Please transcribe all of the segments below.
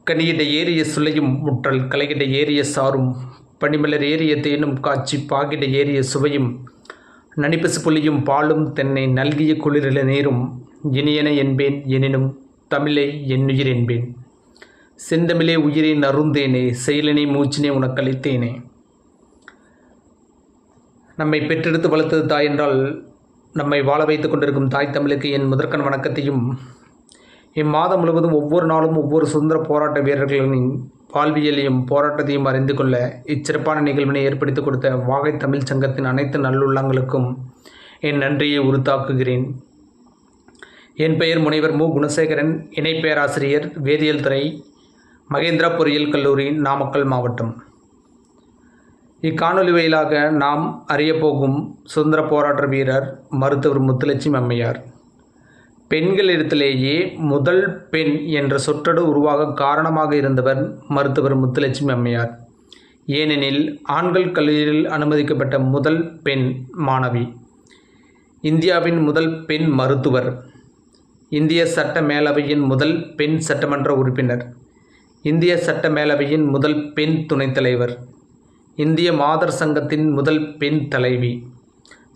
கனியிட ஏறிய சுளையும் முற்றல் கலையிட ஏறிய சாரும் பனிமலர் ஏறிய தேனும் காட்சி பாகிட ஏறிய சுவையும் நனிப்பசு புளியும் பாலும் தென்னை நல்கிய குளிரில நீரும் இனியன என்பேன் எனினும் தமிழை என்னுயிர் என்பேன். செந்தமிழே உயிரை நறுந்தேனே செயலினை மூச்சினை உனக்களித்தேனே. நம்மை பெற்றெடுத்து வளர்த்தது தாய் என்றால் நம்மை வாழ வைத்து கொண்டிருக்கும் தாய் தமிழுக்கு என் முதற்கண் வணக்கத்தையும், இம்மாதம் முழுவதும் ஒவ்வொரு நாளும் ஒவ்வொரு சுதந்திர போராட்ட வீரர்களின் வாழ்வியலையும் போராட்டத்தையும் அறிந்து கொள்ள இச்சிறப்பான நிகழ்வினை ஏற்படுத்தி கொடுத்த வாகை தமிழ் சங்கத்தின் அனைத்து நல்லுள்ளங்களுக்கும் என் நன்றியை உறுத்தாக்குகிறேன். என் பெயர் முனைவர் மு. குணசேகரன், இணை பேராசிரியர், வேதியியல் துறை, மகேந்திரா பொறியியல் கல்லூரி, நாமக்கல் மாவட்டம். இக்காணொலி வாயிலாக நாம் அறியப்போகும் சுதந்திர போராட்ட வீரர் மருத்துவர் முத்துலட்சுமி அம்மையார். பெண்களிடத்திலேயே முதல் பெண் என்ற சொற்றொடர் உருவாக காரணமாக இருந்தவர் மருத்துவர் முத்துலட்சுமி அம்மையார். ஏனெனில் ஆண்கள் கல்லூரியில் அனுமதிக்கப்பட்ட முதல் பெண் மாணவி, இந்தியாவின் முதல் பெண் மருத்துவர், இந்திய சட்ட மேலவையின் முதல் பெண் சட்டமன்ற உறுப்பினர், இந்திய சட்ட மேலவையின் முதல் பெண் துணைத் தலைவர், இந்திய மாதர் சங்கத்தின் முதல் பெண் தலைவி,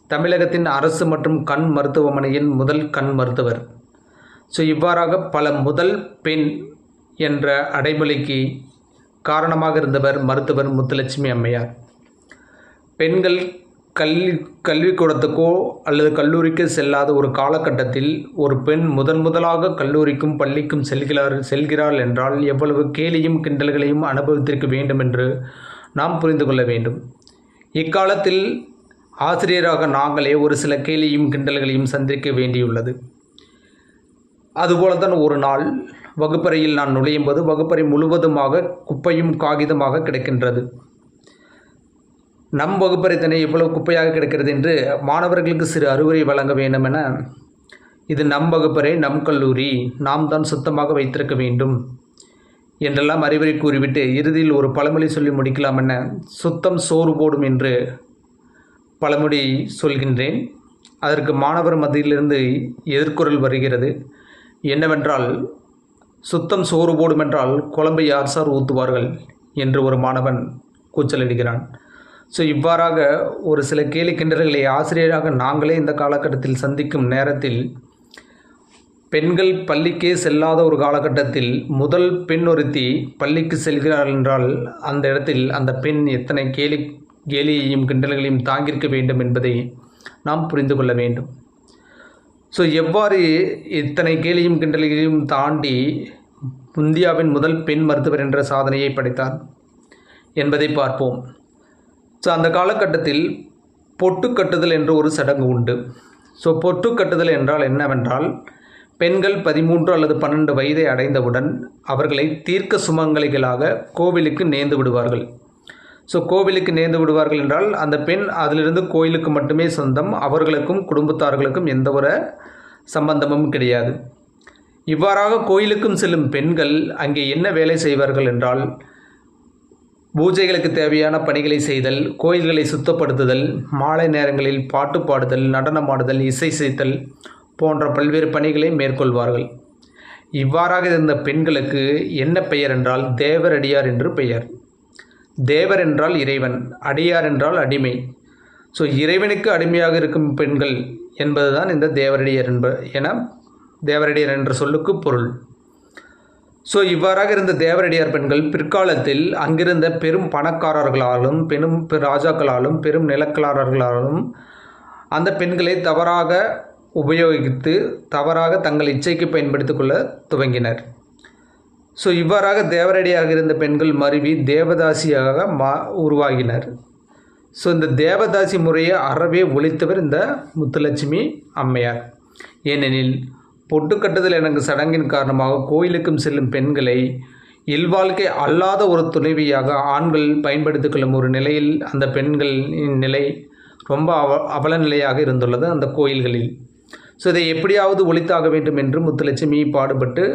தமிழகத்தின் அரசு மற்றும் கண் மருத்துவமனையின் முதல் கண் மருத்துவர். இவ்வாறாக பல முதல் பெண் என்ற அடைமொழிக்கு காரணமாக இருந்தவர் மருத்துவர் முத்துலட்சுமி அம்மையார். பெண்கள் கல்விக்கூடத்துக்கோ அல்லது கல்லூரிக்கு செல்லாத ஒரு காலகட்டத்தில் ஒரு பெண் முதலாக கல்லூரிக்கும் பள்ளிக்கும் செல்கிறாள் என்றால் எவ்வளவு கேலியும் கிண்டல்களையும் அனுபவித்திருக்க வேண்டும் என்று நாம் புரிந்து கொள்ள வேண்டும். இக்காலத்தில் ஆசிரியராக நாங்களே ஒரு சில கேலியும் கிண்டல்களையும் சந்திக்க வேண்டியுள்ளது. அதுபோலதான் ஒரு நாள் வகுப்பறையில் நான் நுழையும் போது வகுப்பறை முழுவதுமாக குப்பையும் காகிதமாக கிடக்கின்றது. நம் வகுப்பறை தானே எவ்வளவு குப்பையாக கிடக்கிறது என்று மாணவர்களுக்கு சிறு அறிவுரை வழங்க வேண்டும் என, இது நம் வகுப்பறை, நம் கல்லூரி, நாம் தான் சுத்தமாக வைத்திருக்க வேண்டும் என்றெல்லாம் அறிவுரை கூறிவிட்டு இறுதியில் ஒரு பழமொழி சொல்லி முடிக்கலாம் என, சுத்தம் சோறு போடும் என்று பழமொழி சொல்கின்றேன். அதற்கு மாணவர் மத்தியிலிருந்து எதிர்குரல் வருகிறது. என்னவென்றால், சுத்தம் சோறு போடும் என்றால் குழம்பை யார் சார் ஊற்றுவார்கள் என்று ஒரு மாணவன் கூச்சலிடுகிறான். இவ்வாறாக ஒரு சில கேலி கிண்டல்களை ஆசிரியராக நாங்களே இந்த காலகட்டத்தில் சந்திக்கும் நேரத்தில், பெண்கள் பள்ளிக்கே செல்லாத ஒரு காலகட்டத்தில் முதல் பெண் ஒருத்தி பள்ளிக்கு செல்கிறாள் என்றால் அந்த இடத்தில் அந்த பெண் எத்தனை கேலியையும் கிண்டல்களையும் தாங்கியிருக்க வேண்டும் என்பதை நாம் புரிந்து கொள்ள வேண்டும். எவ்வாறு இத்தனை கேலியும் கிண்டல்களையும் தாண்டி இந்தியாவின் முதல் பெண் மருத்துவர் என்ற சாதனையை படைத்தார் என்பதை பார்ப்போம். அந்த காலகட்டத்தில் பொட்டு கட்டுதல் என்ற ஒரு சடங்கு உண்டு. பொட்டு கட்டுதல் என்றால் என்னவென்றால், பெண்கள் 13 அல்லது 12 வயதை அடைந்தவுடன் அவர்களை தீர்க்க சுமங்கலிகளாக கோவிலுக்கு நேர்ந்து விடுவார்கள். கோவிலுக்கு நேர்ந்து விடுவார்கள் என்றால் அந்த பெண் அதிலிருந்து கோயிலுக்கு மட்டுமே சொந்தம், அவர்களுக்கும் குடும்பத்தார்களுக்கும் எந்த ஒரு சம்பந்தமும் கிடையாது. இவ்வாறாக கோயிலுக்கும் செல்லும் பெண்கள் அங்கே என்ன வேலை செய்வார்கள் என்றால், பூஜைகளுக்கு தேவையான பணிகளை செய்தல், கோயில்களை சுத்தப்படுத்துதல், மாலை நேரங்களில் பாட்டு பாடுதல், நடனமாடுதல், இசை செய்தல் போன்ற பல்வேறு பணிகளை மேற்கொள்வார்கள். இவ்வாறாக இருந்த பெண்களுக்கு என்ன பெயர் என்றால் தேவரடியார் என்று பெயர். தேவர் என்றால் இறைவன், அடியார் என்றால் அடிமை. இறைவனுக்கு அடிமையாக இருக்கும் பெண்கள் என்பதுதான் இந்த தேவரடியார் தேவரடியார் என்ற சொல்லுக்கு பொருள். இவ்வாறாக இருந்த தேவரடியார் பெண்கள் பிற்காலத்தில் அங்கிருந்த பெரும் பணக்காரர்களாலும் பெரும் ராஜாக்களாலும் பெரும் நிலக்காரர்களாலும் அந்த பெண்களை தவறாக உபயோகித்து தவறாக தங்கள் இச்சைக்கு பயன்படுத்திக் கொள்ள துவங்கினர். இவ்வாறாக தேவரடியாக இருந்த பெண்கள் மருவி தேவதாசியாக உருவாகினர். இந்த தேவதாசி முறையை அறவே ஒழித்தவர் இந்த முத்துலட்சுமி அம்மையார். ஏனெனில் பொட்டு கட்டுதல் என்ற சடங்கின் காரணமாக கோயிலுக்கும் செல்லும் பெண்களை இல்வாழ்க்கை அல்லாத ஒரு துணைவியாக ஆண்கள் பயன்படுத்திக் கொள்ளும் ஒரு நிலையில் அந்த பெண்களின் நிலை ரொம்ப அவல நிலையாக இருந்துள்ளது அந்த கோயில்களில். இதை எப்படியாவது ஒழித்தாக வேண்டும் என்று முத்துலட்சுமி பாடுபட்டு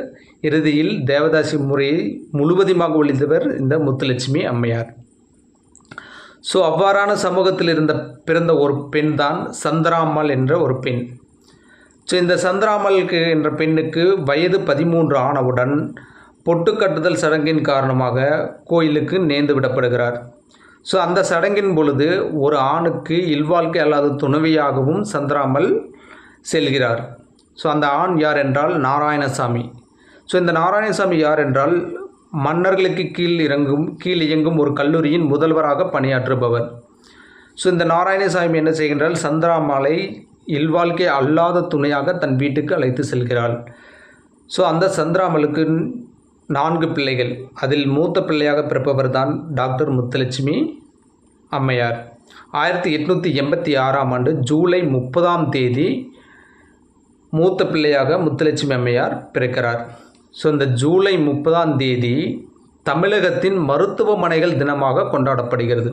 இறுதியில் தேவதாசி முறையை முழுவதுமாக ஒழித்தவர் இந்த முத்துலட்சுமி அம்மையார். அவ்வாறான சமூகத்தில் பிறந்த ஒரு பெண் தான் சந்திராம்மாள் என்ற ஒரு பெண். இந்த சந்திராம்மாள் என்ற பெண்ணுக்கு வயது 13 ஆனவுடன் பொட்டு கட்டுதல் சடங்கின் காரணமாக கோயிலுக்கு நேர்ந்து விடப்படுகிறார். ஸோ அந்த சடங்கின் பொழுது ஒரு ஆணுக்கு இல்வாழ்க்கை அல்லாத துணைவியாகவும் சந்திராமல் செல்கிறார். ஸோ அந்த ஆண் யார் என்றால் நாராயணசாமி. ஸோ இந்த நாராயணசாமி யார் என்றால் மன்னர்களுக்கு கீழ் இயங்கும் ஒரு கல்லூரியின் முதல்வராக பணியாற்றுபவர். ஸோ இந்த நாராயணசாமி என்ன செய்கின்றால் சந்திராமாலை இல்வாழ்க்கை அல்லாத துணையாக தன் வீட்டுக்கு அழைத்து செல்கிறாள். ஸோ அந்த சந்திராமலுக்கு 4 பிள்ளைகள். அதில் மூத்த பிள்ளையாக பிறப்பவர் தான் டாக்டர் முத்துலட்சுமி அம்மையார். 1886ஆம் ஆண்டு ஜூலை 30ஆம் தேதி மூத்த பிள்ளையாக முத்துலட்சுமி அம்மையார் பிறக்கிறார். ஸோ இந்த ஜூலை 30ஆம் தேதி தமிழகத்தின் மருத்துவமனைகள் தினமாக கொண்டாடப்படுகிறது.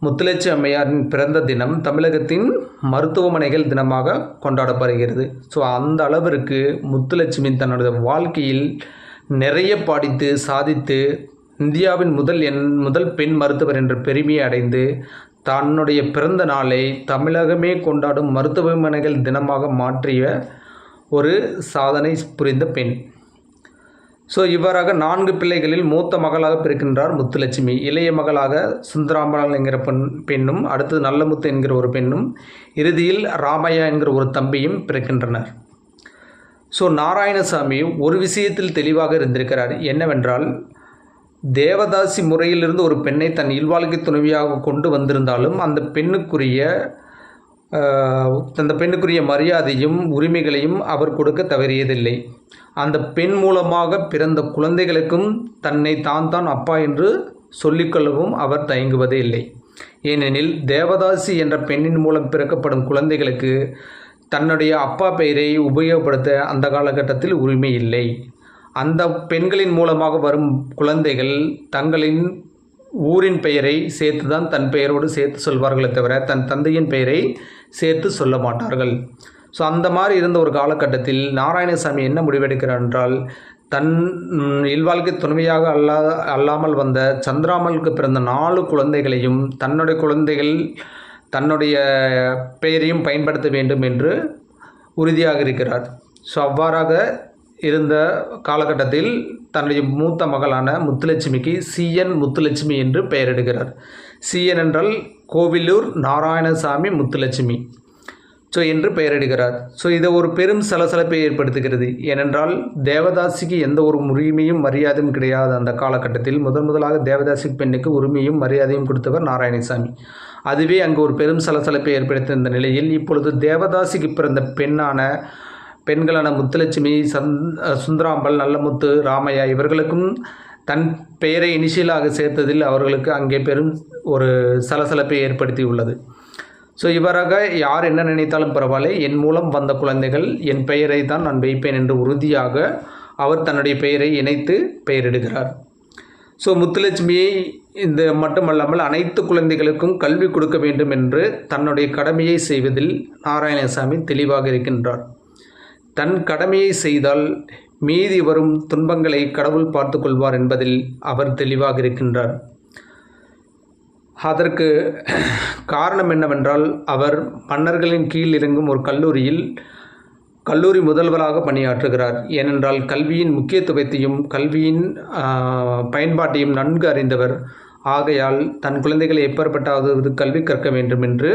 முத்துலட்சுமி அம்மையாரின் பிறந்த தினம் தமிழகத்தின் மருத்துவமனைகள் தினமாக கொண்டாடப்படுகிறது. ஸோ அந்த அளவிற்கு முத்துலட்சுமி தன்னுடைய வாழ்க்கையில் நிறைய படித்து சாதித்து இந்தியாவின் முதல் பெண் மருத்துவர் என்ற பெருமையை அடைந்து தன்னுடைய பிறந்த நாளை தமிழகமே கொண்டாடும் மருத்துவமனைகள் தினமாக மாற்றிய ஒரு சாதனை புரிந்த பெண். ஸோ இவ்வாறாக 4 பிள்ளைகளில் மூத்த மகளாக பிறக்கின்றார் முத்துலட்சுமி. இளைய மகளாக சுந்தராம்பாள் என்கிற பெண்ணும், அடுத்தது நல்லமுத்து என்கிற ஒரு பெண்ணும், இறுதியில் ராமையா என்கிற ஒரு தம்பியும் பிறக்கின்றனர். ஸோ நாராயணசாமி ஒரு விஷயத்தில் தெளிவாக இருந்திருக்கிறார். என்னவென்றால், தேவதாசி முறையிலிருந்து ஒரு பெண்ணை தன் இல்வாழ்க்கை துணைவியாக கொண்டு வந்திருந்தாலும் அந்த பெண்ணுக்குரிய மரியாதையும் உரிமைகளையும் அவர் கொடுக்க தவறியதில்லை. அந்த பெண் மூலமாக பிறந்த குழந்தைகளுக்கும் தன்னை தான் அப்பா என்று சொல்லிக்கொள்ளவும் அவர் தயங்குவதே இல்லை. ஏனெனில் தேவதாசி என்ற பெண்ணின் மூலம் பிறக்கப்படும் குழந்தைகளுக்கு தன்னுடைய அப்பா பெயரை உபயோகப்படுத்த அந்த காலகட்டத்தில் உரிமை இல்லை. அந்த பெண்களின் மூலமாக வரும் குழந்தைகள் தங்களின் ஊரின் பெயரை சேர்த்து தான் தன் பெயரோடு சேர்த்து சொல்வார்களே தவிர தன் தந்தையின் பெயரை சேர்த்து சொல்ல மாட்டார்கள். ஸோ அந்த மாதிரி இருந்த ஒரு காலகட்டத்தில் நாராயணசாமி என்ன முடிவெடுக்கிறார் என்றால், தன் இல்வாழ்க்கை துணைவியாக அல்லாமல் வந்த சந்திராமலுக்கு பிறந்த 4 குழந்தைகளையும் தன்னுடைய குழந்தைகள் தன்னுடைய பெயரையும் பயன்படுத்த வேண்டும் என்று உறுதியாக இருக்கிறார். ஸோ அவ்வாறாக இருந்த காலகட்டத்தில் தன்னுடைய மூத்த மகளான முத்துலட்சுமிக்கு CN முத்துலட்சுமி என்று பெயரிடுகிறார். CN என்றால் கோவிலூர் நாராயணசாமி முத்துலட்சுமி என்று பெயரிடுகிறார். ஸோ இதை ஒரு பெரும் சலசலப்பை ஏற்படுத்துகிறது. ஏனென்றால் தேவதாசிக்கு எந்த ஒரு உரிமையும் மரியாதையும் கிடையாது. அந்த காலகட்டத்தில் முதலாக தேவதாசி பெண்ணுக்கு உரிமையும் மரியாதையும் கொடுத்தவர் நாராயணசாமி. அதுவே அங்கு ஒரு பெரும் சலசலப்பை ஏற்படுத்திய நிலையில் இப்பொழுது தேவதாசிக்கு பிறந்த பெண்களான முத்துலட்சுமி, சுந்தராம்பாள், நல்லமுத்து, ராமையா இவர்களுக்கும் தன் பெயரை இனிஷியலாக சேர்த்ததில் அவர்களுக்கு அங்கே பெரும் ஒரு சலசலப்பை ஏற்படுத்தியுள்ளது. ஸோ இவ்வாறாக யார் என்ன நினைத்தாலும் பரவாயில்லை, என் மூலம் வந்த குழந்தைகள் என் பெயரை தான் நான் வைப்பேன் என்று உறுதியாக அவர் தன்னுடைய பெயரை இணைத்து பெயரிடுகிறார். ஸோ முத்துலட்சுமியை இந்த மட்டுமல்லாமல் அனைத்து குழந்தைகளுக்கும் கல்வி கொடுக்க வேண்டும் என்று தன்னுடைய கடமையை செய்வதில் நாராயணசாமி தெளிவாக இருக்கின்றார். தன் கடமையை செய்தால் மீதி வரும் துன்பங்களை கடவுள் பார்த்து கொள்வார் என்பதில் அவர் தெளிவாக இருக்கின்றார். அதற்கு காரணம் என்னவென்றால், அவர் மன்னர்களின் கீழ் இறங்கும் ஒரு கல்லூரி முதல்வராக பணியாற்றுகிறார். ஏனென்றால் கல்வியின் முக்கியத்துவத்தையும் கல்வியின் பயன்பாட்டையும் நன்கு அறிந்தவர். ஆகையால் தன் குழந்தைகளை எப்பேற்பட்டாவது கல்வி கற்க வேண்டும் என்று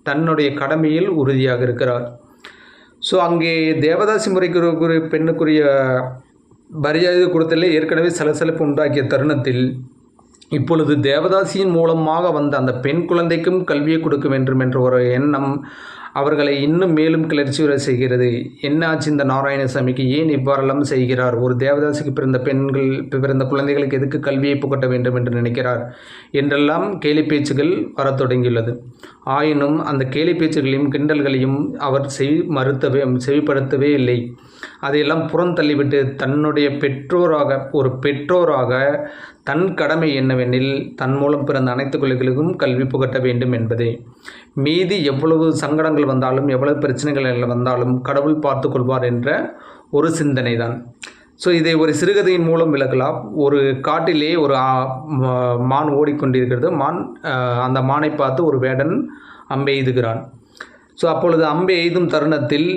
தன்னுடைய கடமையில் உறுதியாக இருக்கிறார். ஸோ அங்கே தேவதாசி முறைக்கு பெண்ணுக்குரிய மரியாதை கொடுத்தலே ஏற்கனவே சலசலப்பு உண்டாக்கிய தருணத்தில் இப்பொழுது தேவதாசியின் மூலமாக வந்த அந்த பெண் குழந்தைக்கும் கல்வியை கொடுக்க வேண்டும் என்ற ஒரு எண்ணம் அவர்களை இன்னும் மேலும் கிளர்ச்சியுற செய்கிறது. என்ன ஆச்சு இந்த நாராயணசாமிக்கு, ஏன் இவ்வாறெல்லாம் செய்கிறார்? ஒரு தேவதாசிக்கு பிறந்த குழந்தைகளுக்கு எதுக்கு கல்வியை புகட்ட வேண்டும் என்று நினைக்கிறார் என்றெல்லாம் கேலி பேச்சுகள் வரத் தொடங்கியுள்ளது. ஆயினும் அந்த கேலி பேச்சுகளையும் கிண்டல்களையும் அவர் செவிப்படுத்தவே இல்லை. அதையெல்லாம் புறந்தள்ளிவிட்டு தன்னுடைய பெற்றோராக தன் கடமை என்னவெனில் தன் மூலம் பிறந்த அனைத்து குழந்தைகளுக்கும் கல்வி புகட்ட வேண்டும் என்பதே. மீதி எவ்வளவு சங்கடங்கள் வந்தாலும் எவ்வளவு பிரச்சனைகள் வந்தாலும் கடவுள் பார்த்து கொள்வார் என்ற ஒரு சிந்தனை தான். ஸோ இதை ஒரு சிறுகதையின் மூலம் விளக்கலாம். ஒரு காட்டிலே ஒரு மான் ஓடிக்கொண்டிருக்கிறது. அந்த மானை பார்த்து ஒரு வேடன் அம்பெய்துகிறான். ஸோ அப்பொழுது அம்பை எய்தும் தருணத்தில்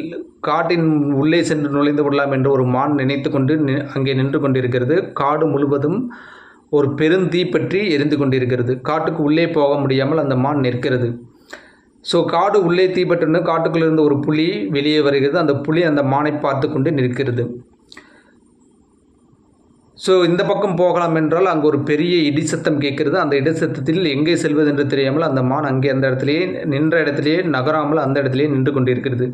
காட்டின் உள்ளே சென்று நுழைந்து கொள்ளலாம் என்று ஒரு மான் நினைத்து கொண்டு அங்கே நின்று கொண்டிருக்கிறது. காடு முழுவதும் ஒரு பெருந்தீ பற்றி எரிந்து கொண்டிருக்கிறது. காட்டுக்கு உள்ளே போக முடியாமல் அந்த மான் நிற்கிறது. ஸோ காடு உள்ளே தீப்பற்றுன்னு காட்டுக்குள்ளிருந்து ஒரு புலி வெளியே வருகிறது. அந்த புலி அந்த மானை பார்த்து கொண்டு நிற்கிறது. ஸோ இந்த பக்கம் போகலாம் என்றால் அங்கே ஒரு பெரிய இடி சத்தம் கேட்கிறது. அந்த இடி சத்தத்தில் எங்கே செல்வது என்று தெரியாமல் அந்த மான் அங்கே அந்த இடத்துலையே நின்ற இடத்திலேயே நகராமல் அந்த இடத்திலேயே நின்று கொண்டிருக்கிறது.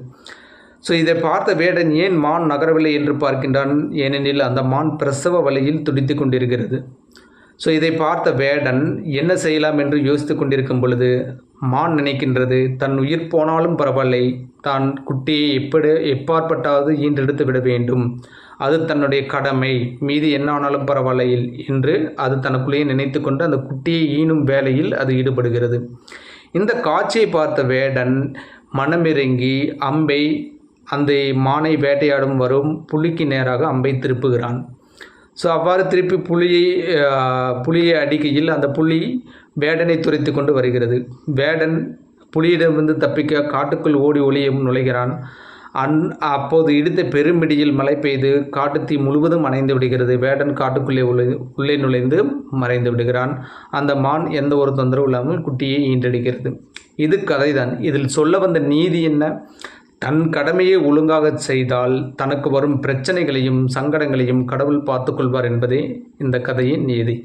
ஸோ இதை பார்த்த வேடன் ஏன் மான் நகரவில்லை என்று பார்க்கின்றான். ஏனெனில் அந்த மான் பிரசவ வலியில் துடித்து கொண்டிருக்கிறது. ஸோ இதை பார்த்த வேடன் என்ன செய்யலாம் என்று யோசித்து கொண்டிருக்கும் பொழுது மான் நினைக்கின்றது, தன் உயிர் போனாலும் பரவாயில்லை, தான் குட்டியை எப்பாற்பட்டாவது ஈன்றெடுத்து விட வேண்டும், அது தன்னுடைய கடமை, மீதி என்ன ஆனாலும் பரவாயில்லை என்று அது தனக்குள்ளேயே நினைத்து கொண்டு அந்த குட்டியை ஈனும் வேலையில் அது ஈடுபடுகிறது. இந்த காட்சியை பார்த்த வேடன் மனமிறங்கி அம்பை அந்த மானை வேட்டையாடும் வரும் புலிக்கு நேராக அம்பை திருப்புகிறான். ஸோ அவ்வாறு திருப்பி புலியை அடிக்கையில் அந்த புலி வேடனை துரைத்து கொண்டு வருகிறது. வேடன் புலியிடமிருந்து தப்பிக்க காட்டுக்குள் ஓடி ஒளிய நுழைகிறான். அப்போது இடித்த பெருமிடியில் மழை பெய்து காட்டுத்தீ முழுவதும் அணைந்து விடுகிறது. வேடன் காட்டுக்குள்ளே உள்ளே நுழைந்து மறைந்து விடுகிறான். அந்த மான் எந்த ஒரு தொந்தரவும் இல்லாமல் குட்டியை ஈன்றெடுக்கிறது. இது கதைதான். இதில் சொல்ல வந்த நீதி என்ன? தன் கடமையை ஒழுங்காக செய்தால் தனக்கு வரும் பிரச்சனைகளையும் சங்கடங்களையும் கடவுள் பார்த்து கொள்வார் என்பதே இந்த கதையின் நீதி.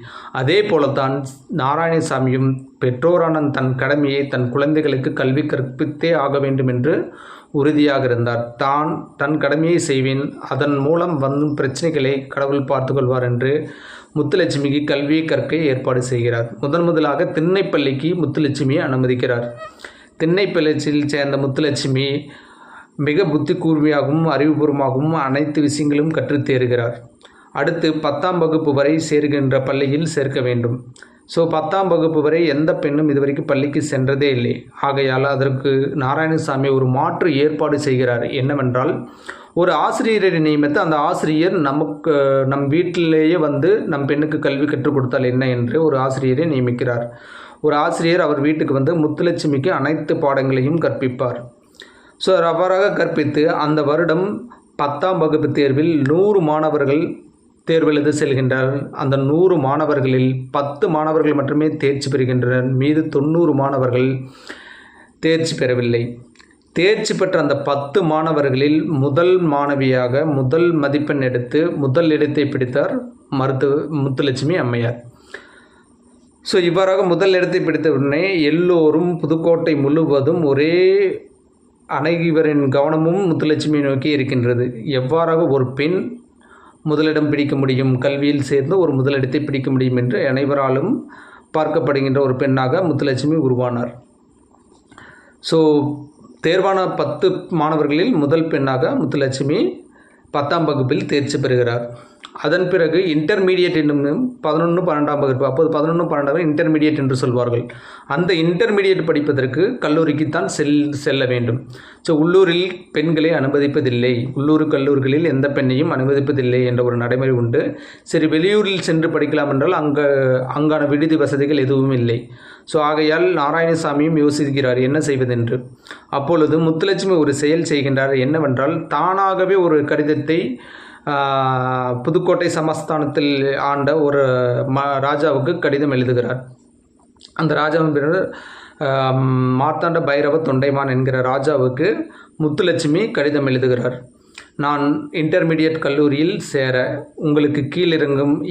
அதே போலத்தான் நாராயணசாமியும் பெற்றோரான தன் கடமையை தன் குழந்தைகளுக்கு கல்வி கற்பித்தே ஆக வேண்டும் என்று உறுதியாக இருந்தார். தன் கடமையை செய்வேன், அதன் மூலம் வந்தும் பிரச்சனைகளை கடவுள் பார்த்து கொள்வார் என்று முத்துலட்சுமிக்கு கல்வியை கற்க ஏற்பாடு செய்கிறார். முதலாக திண்ணைப்பள்ளிக்கு முத்துலட்சுமியை அனுமதிக்கிறார். திண்ணைப்பள்ளியில் சேர்ந்த முத்துலட்சுமி மிக புத்தி கூர்மையாகவும் அறிவுபூர்வமாகவும் அனைத்து விஷயங்களும் கற்றுத்தேறுகிறார். அடுத்து 10ஆம் வகுப்பு வரை சேர்கின்ற பள்ளியில் சேர்க்க வேண்டும். ஸோ 10ஆம் வகுப்பு வரை எந்த பெண்ணும் இதுவரைக்கும் பள்ளிக்கு சென்றதே இல்லை. ஆகையால் அதற்கு நாராயணசாமி ஒரு மாற்று ஏற்பாடு செய்கிறார். என்னவென்றால், ஒரு ஆசிரியரை நியமித்து அந்த ஆசிரியர் நம் வீட்டிலேயே வந்து நம் பெண்ணுக்கு கல்வி கற்றுக் கொடுத்தால் என்ன என்று ஒரு ஆசிரியரை நியமிக்கிறார். ஒரு ஆசிரியர் அவர் வீட்டுக்கு வந்து முத்துலட்சுமிக்கு அனைத்து பாடங்களையும் கற்பிப்பார். ஸோ அவ்வாறாக கற்பித்து அந்த வருடம் 10ஆம் வகுப்பு தேர்வில் 100 மாணவர்கள் தேர்வு எழுத செல்கின்றனர். அந்த 100 மாணவர்களில் 10 மாணவர்கள் மட்டுமே தேர்ச்சி பெறுகின்றனர். மீது 90 மாணவர்கள் தேர்ச்சி பெறவில்லை. தேர்ச்சி பெற்ற அந்த 10 மாணவர்களில் முதல் மாணவியாக முதல் மதிப்பெண் எடுத்து முதல் இடத்தை பிடித்தார் முத்துலட்சுமி அம்மையார். ஸோ இவ்வாறாக முதல் இடத்தை பிடித்த உடனே எல்லோரும் புதுக்கோட்டை முழுவதும் ஒரே அனைவரின் கவனமும் முத்துலட்சுமியை நோக்கி இருக்கின்றது. எவ்வாறாக ஒரு பெண் முதலிடம் பிடிக்க முடியும், கல்வியில் சேர்ந்து ஒரு முதலிடத்தை பிடிக்க முடியும் என்று அனைவராலும் பார்க்கப்படுகின்ற ஒரு பெண்ணாக முத்துலட்சுமி உருவானார். ஸோ தேர்வான 10 மாணவர்களில் முதல் பெண்ணாக முத்துலட்சுமி 10ஆம் வகுப்பில் தேர்ச்சி பெறுகிறார். அதன் பிறகு இன்டர்மீடியட் என்னும் 11, 12ஆம் வகுப்பு, அப்போது 11, 12 இன்டர்மீடியட் என்று சொல்வார்கள். அந்த இன்டர்மீடியட் படிப்பதற்கு கல்லூரிக்குத்தான் செல்ல வேண்டும். ஸோ உள்ளூரில் பெண்களை அனுமதிப்பதில்லை, உள்ளூர் கல்லூரிகளில் எந்த பெண்ணையும் அனுமதிப்பதில்லை என்ற ஒரு நடைமுறை உண்டு. சரி, வெளியூரில் சென்று படிக்கலாம் என்றால் அங்கான விடுதி வசதிகள் எதுவும் இல்லை. ஸோ ஆகையால் நாராயணசாமியும் யோசிக்கிறார் என்ன செய்வதென்று. அப்பொழுது முத்துலட்சுமி ஒரு செயல் செய்கின்றார். என்னவென்றால், தானாகவே ஒரு கடிதத்தை புதுக்கோட்டை சமஸ்தானத்தில் ஆண்ட ஒரு ராஜாவுக்கு கடிதம் எழுதுகிறார். அந்த ராஜாவின் பேர் மார்த்தாண்ட பைரவ தொண்டைமான் என்கிற ராஜாவுக்கு முத்துலட்சுமி கடிதம் எழுதுகிறார். நான் இன்டர்மீடியட் கல்லூரியில் சேர உங்களுக்கு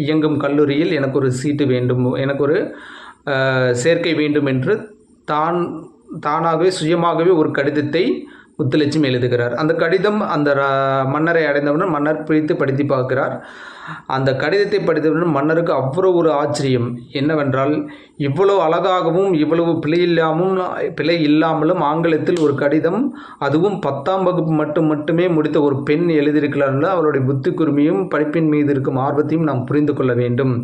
இயங்கும் கல்லூரியில் எனக்கு ஒரு சீட்டு வேண்டும், எனக்கு ஒரு சேர்க்கை வேண்டும் என்று தானாகவே சுயமாகவே ஒரு கடிதத்தை முத்துலட்சுமி எழுதுகிறார். அந்த கடிதம் அந்த மன்னரை அடைந்தவுடன் மன்னர் பிரித்து படித்து பார்க்கிறார். அந்த கடிதத்தை படித்தவுடன் மன்னருக்கு அவ்வளோ ஒரு ஆச்சரியம். என்னவென்றால், இவ்வளவு அழகாகவும் இவ்வளவு பிழை இல்லாமலும் ஆங்கிலத்தில் ஒரு கடிதம், அதுவும் 10ஆம் வகுப்பு மட்டுமே முடித்த ஒரு பெண் எழுதியிருக்கிறார்கள். அவருடைய புத்தி கூர்மையும் படிப்பின் மீது இருக்கும் ஆர்வத்தையும் நாம் புரிந்து கொள்ள வேண்டும்.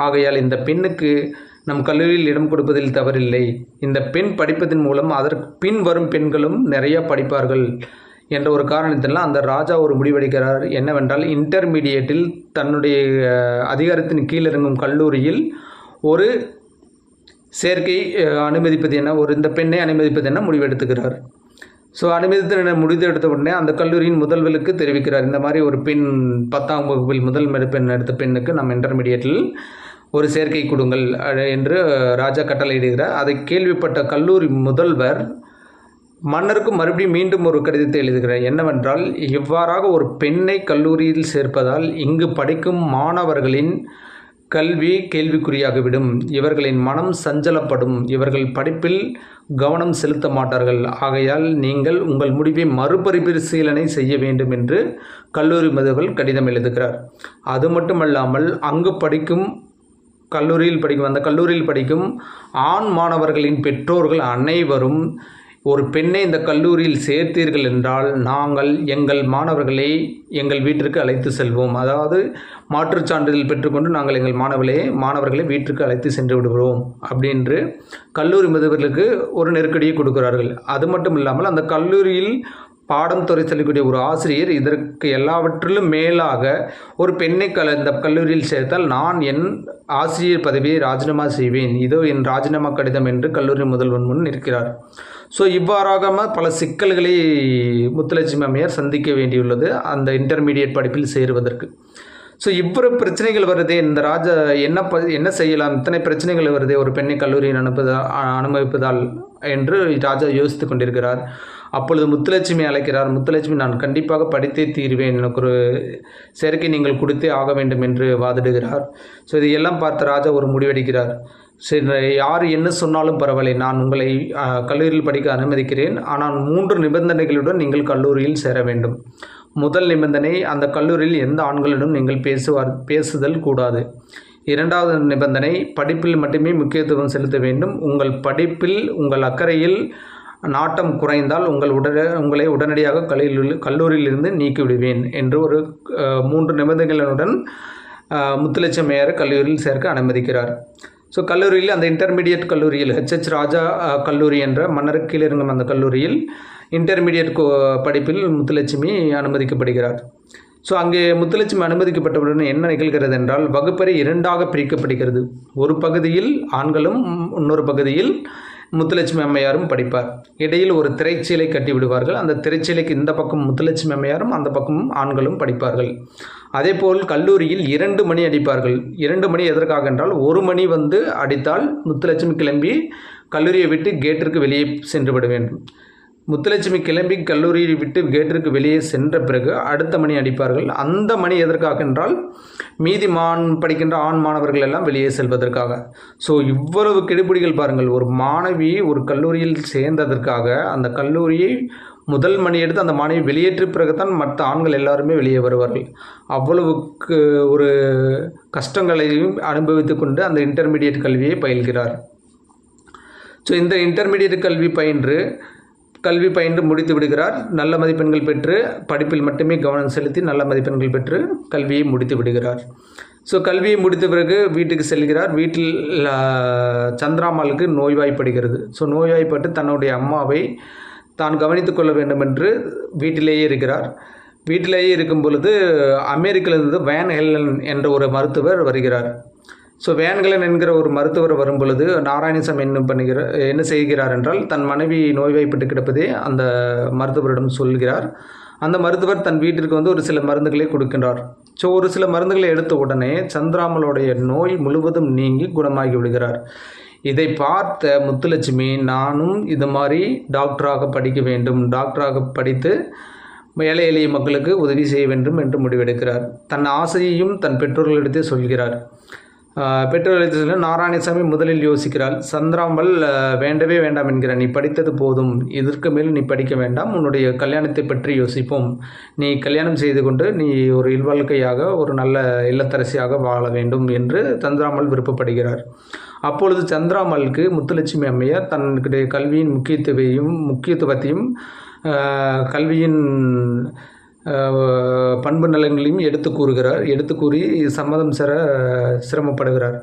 ஆகையால் இந்த பெண்ணுக்கு நம் கல்லூரியில் இடம் கொடுப்பதில் தவறில்லை. இந்த பெண் படிப்பதன் மூலம் அதற்கு பின் வரும் பெண்களும் நிறைய படிப்பார்கள் என்ற ஒரு காரணத்தினால் அந்த ராஜா ஒரு முடிவெடுக்கிறார். என்னவென்றால், இன்டர்மீடியட்டில் தன்னுடைய அதிகாரத்தின் கீழிறங்கும் கல்லூரியில் ஒரு சேர்க்கை அனுமதிப்பது என்ன, இந்த பெண்ணை அனுமதிப்பது என்ன முடிவெடுத்துக்கிறார். ஸோ அனுமதித்து முடித்து எடுத்த உடனே அந்த கல்லூரியின் முதல்வருக்கு தெரிவிக்கிறார். இந்த மாதிரி ஒரு பெண் 10ஆம் வகுப்பில் முதல் மதிப்பெண் எடுத்த பெண்ணுக்கு நம்ம இன்டர்மீடியட்டில் ஒரு சேர்க்கை கொடுங்கள் என்று ராஜா கட்டளையிடுகிறார். அதை கேள்விப்பட்ட கல்லூரி முதல்வர் மன்னருக்கு மறுபடியும் மீண்டும் ஒரு கடிதத்தை எழுதுகிறார். என்னவென்றால், இவ்வாறாக ஒரு பெண்ணை கல்லூரியில் சேர்ப்பதால் இங்கு படிக்கும் மாணவர்களின் கல்வி கேள்விக்குறியாகிவிடும். இவர்களின் மனம் சஞ்சலப்படும். இவர்கள் படிப்பில் கவனம் செலுத்த மாட்டார்கள். ஆகையால் நீங்கள் உங்கள் முடிவை மறுபரிசீலனை செய்ய வேண்டும் என்று கல்லூரி முதல்வர் கடிதம் எழுதுகிறார். அது மட்டுமல்லாமல் அங்கு படிக்கும் அந்த கல்லூரியில் படிக்கும் ஆண் மாணவர்களின் பெற்றோர்கள் அனைவரும் ஒரு பெண்ணை இந்த கல்லூரியில் சேர்த்தீர்கள் என்றால் நாங்கள் எங்கள் மாணவர்களை எங்கள் வீட்டிற்கு அழைத்து செல்வோம். அதாவது மாற்றுச் சான்றிதழ் பெற்றுக்கொண்டு நாங்கள் எங்கள் மாணவர்களை வீட்டிற்கு அழைத்து சென்று விடுவோம் அப்படின்று கல்லூரி முதல்வர்களுக்கு ஒரு நெருக்கடியை கொடுக்கிறார்கள். அது மட்டும் இல்லாமல் அந்த கல்லூரியில் பாடம் துறை சொல்லக்கூடிய ஒரு ஆசிரியர் இதற்கு எல்லாவற்றிலும் மேலாக ஒரு பெண்ணை இந்த கல்லூரியில் சேர்த்தால் நான் என் ஆசிரியர் பதவியை ராஜினாமா செய்வேன், இதோ என் ராஜினாமா கடிதம் என்று கல்லூரி முதல்வர் முன் நிற்கிறார். ஸோ இவ்வாறாக பல சிக்கல்களை முத்துலட்சுமி அம்மையார் சந்திக்க வேண்டியுள்ளது அந்த இன்டர்மீடியட் படிப்பில் சேருவதற்கு. ஸோ இவ்வளவு பிரச்சனைகள் வருதே, இந்த ராஜா என்ன செய்யலாம், இத்தனை பிரச்சனைகள் வருதே ஒரு பெண்ணை கல்லூரியில் அனுமதிப்பதால் என்று ராஜா யோசித்து கொண்டிருக்கிறார். அப்பொழுது முத்துலட்சுமி அழைக்கிறார். முத்துலட்சுமி, நான் கண்டிப்பாக படித்தே தீர்வேன், எனக்கு ஒரு சேர்க்கை நீங்கள் கொடுத்தே ஆக வேண்டும் என்று வாதிடுகிறார். ஸோ இதையெல்லாம் பார்த்த ராஜா ஒரு முடிவெடுக்கிறார். சரி, யார் என்ன சொன்னாலும் பரவாயில்லை, நான் உங்களை கல்லூரியில் படிக்க அனுமதிக்கிறேன். ஆனால் 3 நிபந்தனைகளுடன் நீங்கள் கல்லூரியில் சேர வேண்டும். முதல் நிபந்தனை, அந்த கல்லூரியில் எந்த ஆண்களிடம் நீங்கள் பேசுதல் கூடாது. 2வது நிபந்தனை, படிப்பில் மட்டுமே முக்கியத்துவம் செலுத்த வேண்டும். உங்கள் படிப்பில் உங்கள் அக்கறையில் நாட்டம் குறைந்தால் உங்களை உடனடியாக கல்லூரியிலிருந்து நீக்கிவிடுவேன் என்று ஒரு 3 நிபந்தனைகளுடன் முத்துலட்சுமி அம்மையார் கல்லூரியில் சேர்க்க அனுமதிக்கிறார். ஸோ கல்லூரியில் அந்த இன்டர்மீடியட் கல்லூரியில் HH ராஜா கல்லூரி என்ற மன்னருக்கு கீழே இருக்கும் அந்த கல்லூரியில் இன்டர்மீடியட் படிப்பில் முத்துலட்சுமி அனுமதிக்கப்படுகிறார். ஸோ அங்கே முத்துலட்சுமி அனுமதிக்கப்பட்டவுடன் என்ன நிகழ்கிறது என்றால், வகுப்பறை 2ஆக பிரிக்கப்படுகிறது. ஒரு பகுதியில் ஆண்களும் இன்னொரு பகுதியில் முத்துலட்சுமி அம்மையாரும் படிப்பார். இடையில் ஒரு திரைச்சீலை கட்டி விடுவார்கள். அந்த திரைச்சீலைக்கு இந்த பக்கம் முத்துலட்சுமி அம்மையாரும் அந்த பக்கம் ஆண்களும் படிப்பார்கள். அதேபோல் கல்லூரியில் 2 மணி அடிப்பார்கள். 2 மணி எதற்காக என்றால், 1 மணி அடித்தால் முத்துலட்சுமி கிளம்பி கல்லூரியை விட்டு கேட்டிற்கு வெளியே சென்று விட வேண்டும். முத்துலட்சுமி கிளம்பி கல்லூரியை விட்டு கேட்டிற்கு வெளியே சென்ற பிறகு அடுத்த மணி அடிப்பார்கள். அந்த மணி எதற்காக என்றால், மீதி படிக்கின்ற ஆண் மாணவர்கள் எல்லாம் வெளியே செல்வதற்காக. ஸோ இவ்வளவு கெடுபிடிகள் பாருங்கள். ஒரு மாணவி ஒரு கல்லூரியில் சேர்ந்ததற்காக அந்த கல்லூரியை முதல் மணி எடுத்து அந்த மாணவி வெளியேற்ற பிறகுதான் மற்ற ஆண்கள் எல்லாருமே வெளியே வருவார்கள். அவ்வளவுக்கு ஒரு கஷ்டங்களையும் அனுபவித்து கொண்டு அந்த இன்டர்மீடியட் கல்வியை பயில்கிறார். ஸோ இந்த இன்டர்மீடியட் கல்வி பயின்று முடித்து விடுகிறார். நல்ல மதிப்பெண்கள் பெற்று படிப்பில் மட்டுமே கவனம் செலுத்தி நல்ல மதிப்பெண்கள் பெற்று கல்வியை முடித்து விடுகிறார். ஸோ கல்வியை முடித்த பிறகு வீட்டுக்கு செல்கிறார். வீட்டில் சந்திராம்மாளுக்கு நோய்வாய்ப்படுகிறது. ஸோ நோய்வாய்ப்பட்டு தன்னுடைய அம்மாவை தான் கவனித்து கொள்ள வேண்டும் என்று வீட்டிலேயே இருக்கிறார். வீட்டிலேயே இருக்கும் பொழுது அமெரிக்கிலிருந்து வேன் ஹெல்லன் என்ற ஒரு மருத்துவர் வருகிறார். ஸோ வேன்கலன் என்கிற ஒரு மருத்துவர் வரும் பொழுது நாராயணசாமி என்ன செய்கிறார் என்றால், தன் மனைவி நோய்வாய்ப்பட்டு கிடப்பதே அந்த மருத்துவரிடம் சொல்கிறார். அந்த மருத்துவர் தன் வீட்டிற்கு ஒரு சில மருந்துகளை கொடுக்கின்றார். ஸோ ஒரு சில மருந்துகளை எடுத்த உடனே சந்திராமலுடைய நோய் முழுவதும் நீங்கி குணமாகி விடுகிறார். இதை பார்த்த முத்துலட்சுமி, நானும் இது மாதிரி டாக்டராக படிக்க வேண்டும், டாக்டராக படித்து ஏழை எளிய மக்களுக்கு உதவி செய்ய வேண்டும் என்று முடிவெடுக்கிறார். தன் ஆசையையும் தன் பெற்றோர்களிடத்தே சொல்கிறார். பெற்றோர்களுக்கு சொல்ல நாராயணசாமி முதலில் யோசிக்கிறாள். சந்திராம்பல் வேண்டவே வேண்டாம் என்கிறார். நீ படித்தது போதும், இதற்கு மேல் நீ படிக்க வேண்டாம், உன்னுடைய கல்யாணத்தை பற்றி யோசிப்போம். நீ கல்யாணம் செய்து கொண்டு நீ ஒரு இல்வாழ்க்கையாக ஒரு நல்ல இல்லத்தரசியாக வாழ வேண்டும் என்று சந்திராமல் விருப்பப்படுகிறார். அப்பொழுது சந்திராமலுக்கு முத்துலட்சுமி அம்மையார் தன்னுடைய கல்வியின் முக்கியத்துவத்தையும் கல்வியின் பண்பு நலன்களையும் எடுத்து கூறி சம்மதம் சிரமப்படுகிறார்.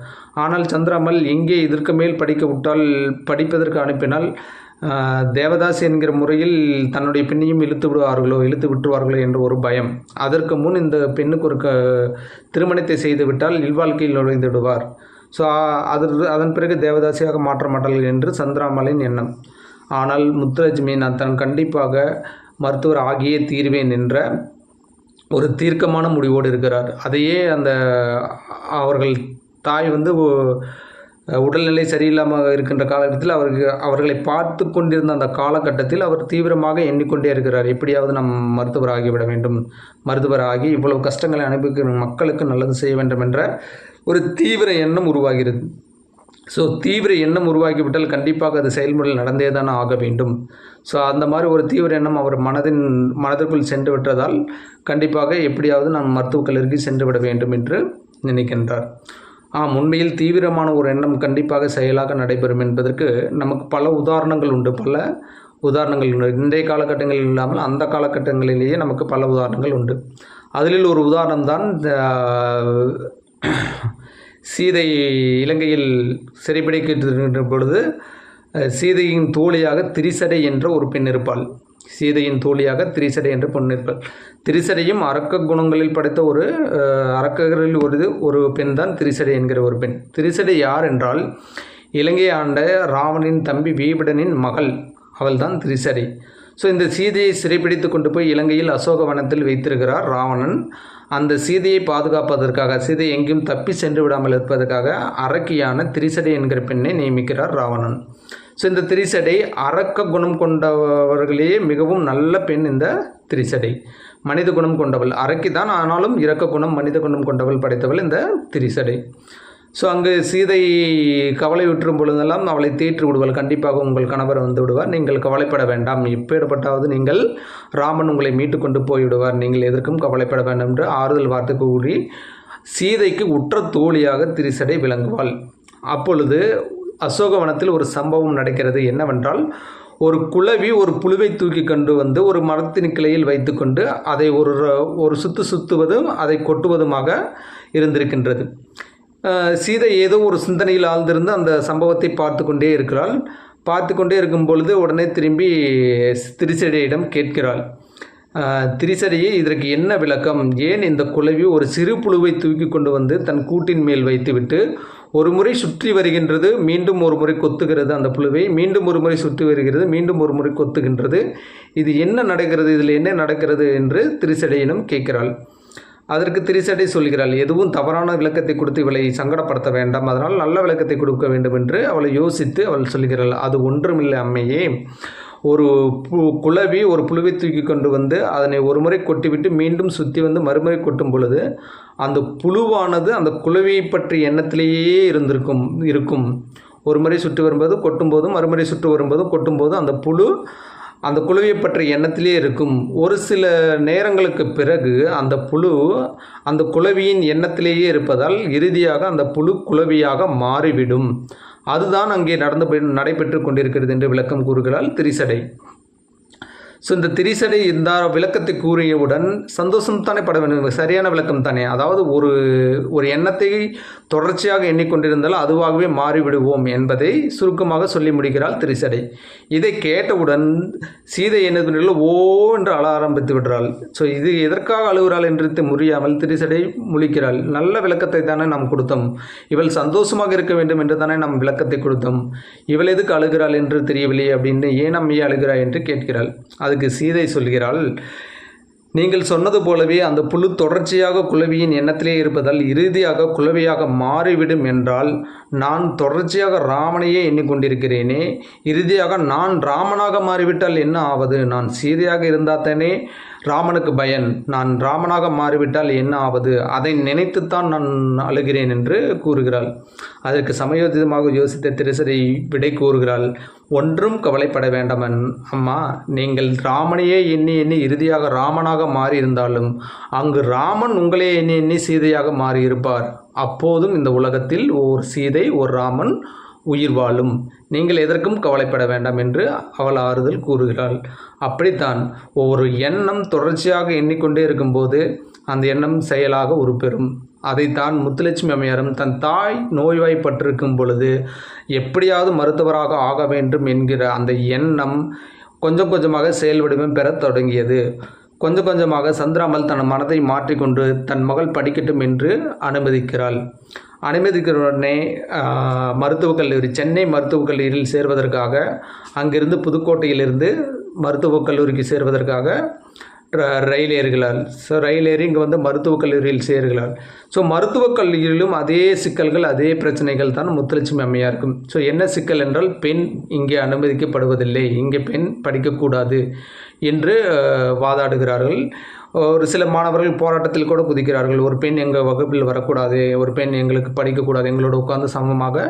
ஆனால் சந்திராமல் எங்கே இதற்கு மேல் படிப்பதற்கு அனுப்பினால் தேவதாஸ் என்கிற முறையில் தன்னுடைய பெண்ணையும் இழுத்து விட்டுருவார்களோ என்ற ஒரு பயம். அதற்கு முன் இந்த பெண்ணுக்கு ஒரு திருமணத்தை செய்துவிட்டால் இல்வாழ்க்கையில் நுழைந்து விடுவார். ஸோ அதன் பிறகு தேவதாசியாக மாற்ற மாட்டார்கள் என்று சந்திராமலின் எண்ணம். ஆனால் முத்துலட்சுமி நான் கண்டிப்பாக மருத்துவர் ஆகியே தீர்வேன் என்ற ஒரு தீர்க்கமான முடிவோடு இருக்கிறார். அதையே அவர்கள் தாய் உடல்நிலை சரியில்லாமல் இருக்கின்ற காலகட்டத்தில் அவர்களை பார்த்து கொண்டிருந்த அந்த காலகட்டத்தில் அவர் தீவிரமாக எண்ணிக்கொண்டே இருக்கிறார். எப்படியாவது நம் மருத்துவர் ஆகிவிட வேண்டும், மருத்துவர் ஆகி இவ்வளவு கஷ்டங்களை அனுபவிக்கிற மக்களுக்கு நல்லது செய்ய வேண்டும் என்ற ஒரு தீவிர எண்ணம் உருவாகிறது. ஸோ தீவிர எண்ணம் உருவாக்கிவிட்டால் கண்டிப்பாக அது செயல்முறையில் நடந்தே தானே ஆக வேண்டும். ஸோ அந்த மாதிரி ஒரு தீவிர எண்ணம் அவர் மனதிற்குள் சென்று விட்டதால் கண்டிப்பாக எப்படியாவது நான் மருத்துவக் கல்லூரிக்கு சென்று விட வேண்டும் என்று நினைக்கின்றார். உண்மையில் தீவிரமான ஒரு எண்ணம் கண்டிப்பாக செயலாக நடைபெறும் என்பதற்கு நமக்கு பல உதாரணங்கள் உண்டு. இன்றைய காலகட்டங்களில் இல்லாமல் அந்த காலகட்டங்களிலேயே நமக்கு பல உதாரணங்கள் உண்டு. அதில் ஒரு உதாரணம் தான் சீதை சிறைப்பிடிக்கின்ற பொழுது சீதையின் தோழியாக திரிசடை என்ற ஒரு பெண் இருப்பாள். திரிசடையும் அரக்க குணங்களில் படைத்த அரக்கர்களில் ஒரு பெண் தான் திரிசடை என்கிற ஒரு பெண். திரிசடை யார் என்றால் இலங்கை ஆண்ட ராவணின் தம்பி வீபடனின் மகள், அவள் தான் திரிசடை. ஸோ இந்த சீதையை சிறைப்பிடித்து கொண்டு போய் இலங்கையில் அசோகவனத்தில் வைத்திருக்கிறார் ராவணன். அந்த சீதையை பாதுகாப்பதற்காக, சீதை எங்கேயும் தப்பி சென்று விடாமல் இருப்பதற்காக அரக்கியான திரிசடை என்கிற பெண்ணை நியமிக்கிறார் ராவணன். ஸோ இந்த திரிசடை அரக்க குணம் கொண்டவர்களே மிகவும் நல்ல பெண். இந்த திரிசடை மனித குணம் கொண்டவள், அரக்கி தான், ஆனாலும் இரக்க குணம் மனித குணம் கொண்டவள் படைத்தவள் இந்த திரிசடை. ஸோ அங்கு சீதை கவலை விட்டுரும் பொழுதெல்லாம் அவளை தேற்றி விடுவாள். கண்டிப்பாக உங்கள் கணவர் வந்து விடுவார், நீங்கள் கவலைப்பட வேண்டாம், எப்பேற்பட்டாவது நீங்கள் ராமன் உங்களை மீட்டு கொண்டு போய்விடுவார், நீங்கள் எதற்கும் கவலைப்பட வேண்டாம் என்று ஆறுதல் வார்த்தை கூறி சீதைக்கு உற்ற தோழியாக திரிசடை விளங்குவாள். அப்பொழுது அசோகவனத்தில் ஒரு சம்பவம் நடக்கிறது. என்னவென்றால், ஒரு குளவி ஒரு புழுவை தூக்கி கொண்டு வந்து ஒரு மரத்தின் கிளையில் வைத்து கொண்டு அதை ஒரு சுத்துவதும் அதை கொட்டுவதுமாக இருந்திருக்கின்றது. சீதை ஏதோ ஒரு சிந்தனையில் ஆழ்ந்திருந்து அந்த சம்பவத்தை பார்த்து கொண்டே இருக்கிறாள். பார்த்து கொண்டே இருக்கும் பொழுது உடனே திரும்பி திரிசடையிடம் கேட்கிறாள். திரிசடையே, இதற்கு என்ன விளக்கம்? ஏன் இந்த குளவி ஒரு சிறு புழுவை தூக்கி கொண்டு வந்து தன் கூட்டின் மேல் வைத்துவிட்டு ஒரு முறை சுற்றி வருகின்றது, மீண்டும் ஒரு முறை கொத்துகிறது, அந்த புழுவை மீண்டும் ஒரு முறை சுற்றி வருகிறது, மீண்டும் ஒரு முறை கொத்துகின்றது, இது என்ன நடக்கிறது, இதில் என்ன நடக்கிறது என்று திரிசடையிடம் கேட்கிறாள். அதற்கு திரிசடை சொல்கிறாள், எதுவும் தவறான விளக்கத்தை கொடுத்து இவளை சங்கடப்படுத்த வேண்டாம், அதனால் நல்ல விளக்கத்தை கொடுக்க வேண்டும் என்று அவளை யோசித்து அவள் சொல்கிறாள். அது ஒன்றுமில்லை அம்மையே, ஒரு குளவி ஒரு புழுவை தூக்கி கொண்டு வந்து அதனை ஒரு முறை கொட்டிவிட்டு மீண்டும் சுற்றி வந்து மறுமுறை கொட்டும் பொழுது அந்த புழுவானது அந்த குளவியை பற்றிய எண்ணத்திலேயே இருக்கும். ஒரு முறை சுற்றி வரும்போது கொட்டும்போதும் மறுமுறை சுற்றி வரும்போதும் கொட்டும்போதும் அந்த குளவியை பற்றிய எண்ணத்திலே இருக்கும். ஒரு சில நேரங்களுக்கு பிறகு அந்த புழு அந்த குளவியின் எண்ணத்திலேயே இருப்பதால் இறுதியாக அந்த புழு குளவியாக மாறிவிடும். அதுதான் அங்கே நடைபெற்று கொண்டிருக்கிறது என்று விளக்கம் கூறுகிறாள் திரிசடை. ஸோ இந்த திரிசடை இந்த விளக்கத்தை கூறியவுடன் சந்தோஷம் தானே பட வேண்டும், சரியான விளக்கம் தானே. அதாவது ஒரு எண்ணத்தை தொடர்ச்சியாக எண்ணிக்கொண்டிருந்தால் அதுவாகவே மாறிவிடுவோம் என்பதை சுருக்கமாக சொல்லி முடிக்கிறாள் திரிசடை. இதை கேட்டவுடன் சீதை என்ன ஓ என்று அழ ஆரம்பித்து விடுறாள். ஸோ இது எதற்காக அழுகிறாள் என்று முடியாமல் திரிசடை முழிக்கிறாள். நல்ல விளக்கத்தை தானே நாம் கொடுத்தோம், இவள் சந்தோஷமாக இருக்க வேண்டும் என்று தானே நாம் விளக்கத்தை கொடுத்தோம், இவள் எதுக்கு அழுகிறாள் என்று தெரியவில்லையே அப்படின்னு, ஏன் அம்மையே அழுகிறாய் என்று கேட்கிறாள். அதுக்கு சீதை சொல்கிறாள், நீங்கள் சொன்னது போலவே அந்த புழு தொடர்ச்சியாக குளவியின் எண்ணத்திலே இருப்பதால் இறுதியாக குளவியாக மாறிவிடும் என்றால், நான் தொடர்ச்சியாக ராமனையே எண்ணிக்கொண்டிருக்கிறேனே, இறுதியாக நான் ராமனாக மாறிவிட்டால் என்ன ஆவது? நான் சீதையாக இருந்தால் தானே ராமனுக்கு பயன், நான் ராமனாக மாறிவிட்டால் என்ன ஆவது? அதை நினைத்துத்தான் நான் அழுகிறேன் என்று கூறுகிறாள். அதற்கு சமயோசிதமாக யோசித்த திரிசடை விடை கூறுகிறாள், ஒன்றும் கவலைப்பட வேண்டாம் அம்மா, நீங்கள் ராமனையே எண்ணி இறுதியாக ராமனாக மாறியிருந்தாலும் அங்கு ராமன் உங்களே எண்ணி சீதையாக மாறியிருப்பார். அப்போதும் இந்த உலகத்தில் ஓர் சீதை ஒரு ராமன் உயிர் வாழும், நீங்கள் எதற்கும் கவலைப்பட வேண்டாம் என்று அவள் ஆறுதல் கூறுகிறாள். அப்படித்தான் ஒரு எண்ணம் தொடர்ச்சியாக எண்ணிக்கொண்டே இருக்கும்போது அந்த எண்ணம் செயலாக உருப்பெறும். அதைத்தான் முத்துலட்சுமி அம்மையாரும் தன் தாய் நோய்வாய்ப்பட்டிருக்கும் பொழுது எப்படியாவது மருத்துவராக ஆக வேண்டும் என்கிற அந்த எண்ணம் கொஞ்சம் கொஞ்சமாக செயல்வடிவம் பெற தொடங்கியது. கொஞ்சம் கொஞ்சமாக சந்திராமல் தன் மனதை மாற்றிக்கொண்டு தன் மகள் படிக்கட்டும் என்று அனுமதிக்கிறாள். அனுமதிக்கிற உடனே மருத்துவக் கல்லூரி, சென்னை மருத்துவக் கல்லூரியில் சேர்வதற்காக அங்கிருந்து புதுக்கோட்டையிலிருந்து மருத்துவக் கல்லூரிக்கு சேர்வதற்காக ரயில் ஏறுகிறார். ஸோ ரயில் ஏறி இங்கே வந்து மருத்துவக் கல்லூரியில் சேர்கிறார். ஸோ மருத்துவக் கல்லூரியிலும் அதே சிக்கல்கள், அதே பிரச்சனைகள் தான் முத்துலட்சுமி அம்மையாருக்கும். ஸோ என்ன சிக்கல் என்றால், பெண் இங்கே அனுமதிக்கப்படுவதில்லை, இங்கே பெண் படிக்கக்கூடாது என்று வாதாடுகிறார்கள். ஒரு சில மாணவர்கள் போராட்டத்தில் கூட குதிக்கிறார்கள். ஒரு பெண் எங்கள் வகுப்பில் வரக்கூடாது, ஒரு பெண் எங்களுக்கு படிக்கக்கூடாது, எங்களோட உட்கார்ந்து சமமாக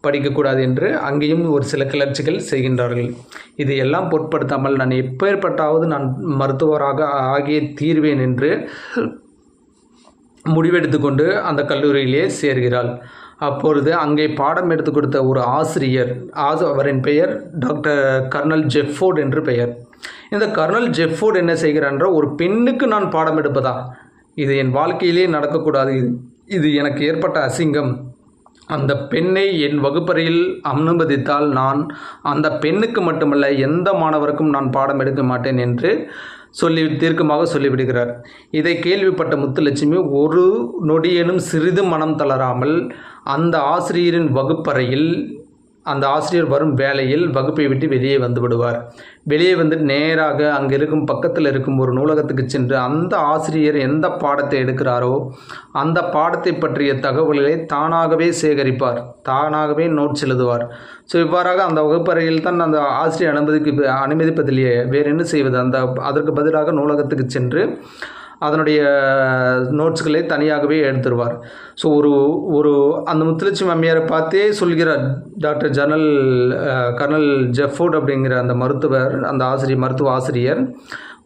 படிக்கக்கூடாது என்று அங்கேயும் ஒரு சில கிளர்ச்சிகள் செய்கின்றார்கள். இது எல்லாம் பொருட்படுத்தாமல் நான் எப்பேற்பட்டாவது நான் மருத்துவராக ஆகிய தீர்வேன் என்று முடிவெடுத்து கொண்டு அந்த கல்லூரியிலே சேர்கிறாள். அப்பொழுது அங்கே பாடம் எடுத்து கொடுத்த ஒரு ஆசிரியர், அவரின் பெயர் டாக்டர் கர்னல் ஜெஃபோர்ட் என்று பெயர். இந்த கர்னல் ஜெஃபோர்ட் என்ன செய்கிறார், ஒரு பெண்ணுக்கு நான் பாடம் எடுப்பதா, இது என் வாழ்க்கையிலே நடக்கக்கூடாது, இது எனக்கு ஏற்பட்ட அசிங்கம், அந்த பெண்ணை என் வகுப்பறையில் அனுமதித்தால் நான் அந்த பெண்ணுக்கு மட்டுமல்ல எந்த மாணவருக்கும் நான் பாடம் எடுக்க மாட்டேன் என்று தீர்க்கமாக சொல்லிவிடுகிறார். இதை கேள்விப்பட்ட முத்துலட்சுமி ஒரு நொடியேனும் சிறிது மனம் தளராமல் அந்த ஆசிரியரின் வகுப்பறையில், அந்த ஆசிரியர் வரும் வேளையில் வகுப்பை விட்டு வெளியே வந்து விடுவார். வெளியே வந்து நேராக அங்கே இருக்கும் பக்கத்தில் இருக்கும் ஒரு நூலகத்துக்கு சென்று அந்த ஆசிரியர் எந்த பாடத்தை எடுக்கிறாரோ அந்த பாடத்தை பற்றிய தகவல்களை தானாகவே சேகரிப்பார், தானாகவே நோட்ஸ் எழுதுவார். ஸோ இவ்வாறாக அந்த வகுப்பறையில் தான் அந்த ஆசிரியர் அனுமதிப்பதிலேயே வேறு என்ன செய்வது, அதற்கு பதிலாக நூலகத்துக்கு சென்று அதனுடைய நோட்ஸ்களை தனியாகவே எடுத்துருவார். ஸோ ஒரு அந்த முத்துலட்சுமி அம்மையாரை பார்த்தே சொல்கிறார் டாக்டர் கர்னல் ஜெஃபோர்ட் அப்படிங்கிற அந்த மருத்துவர், அந்த மருத்துவ ஆசிரியர்,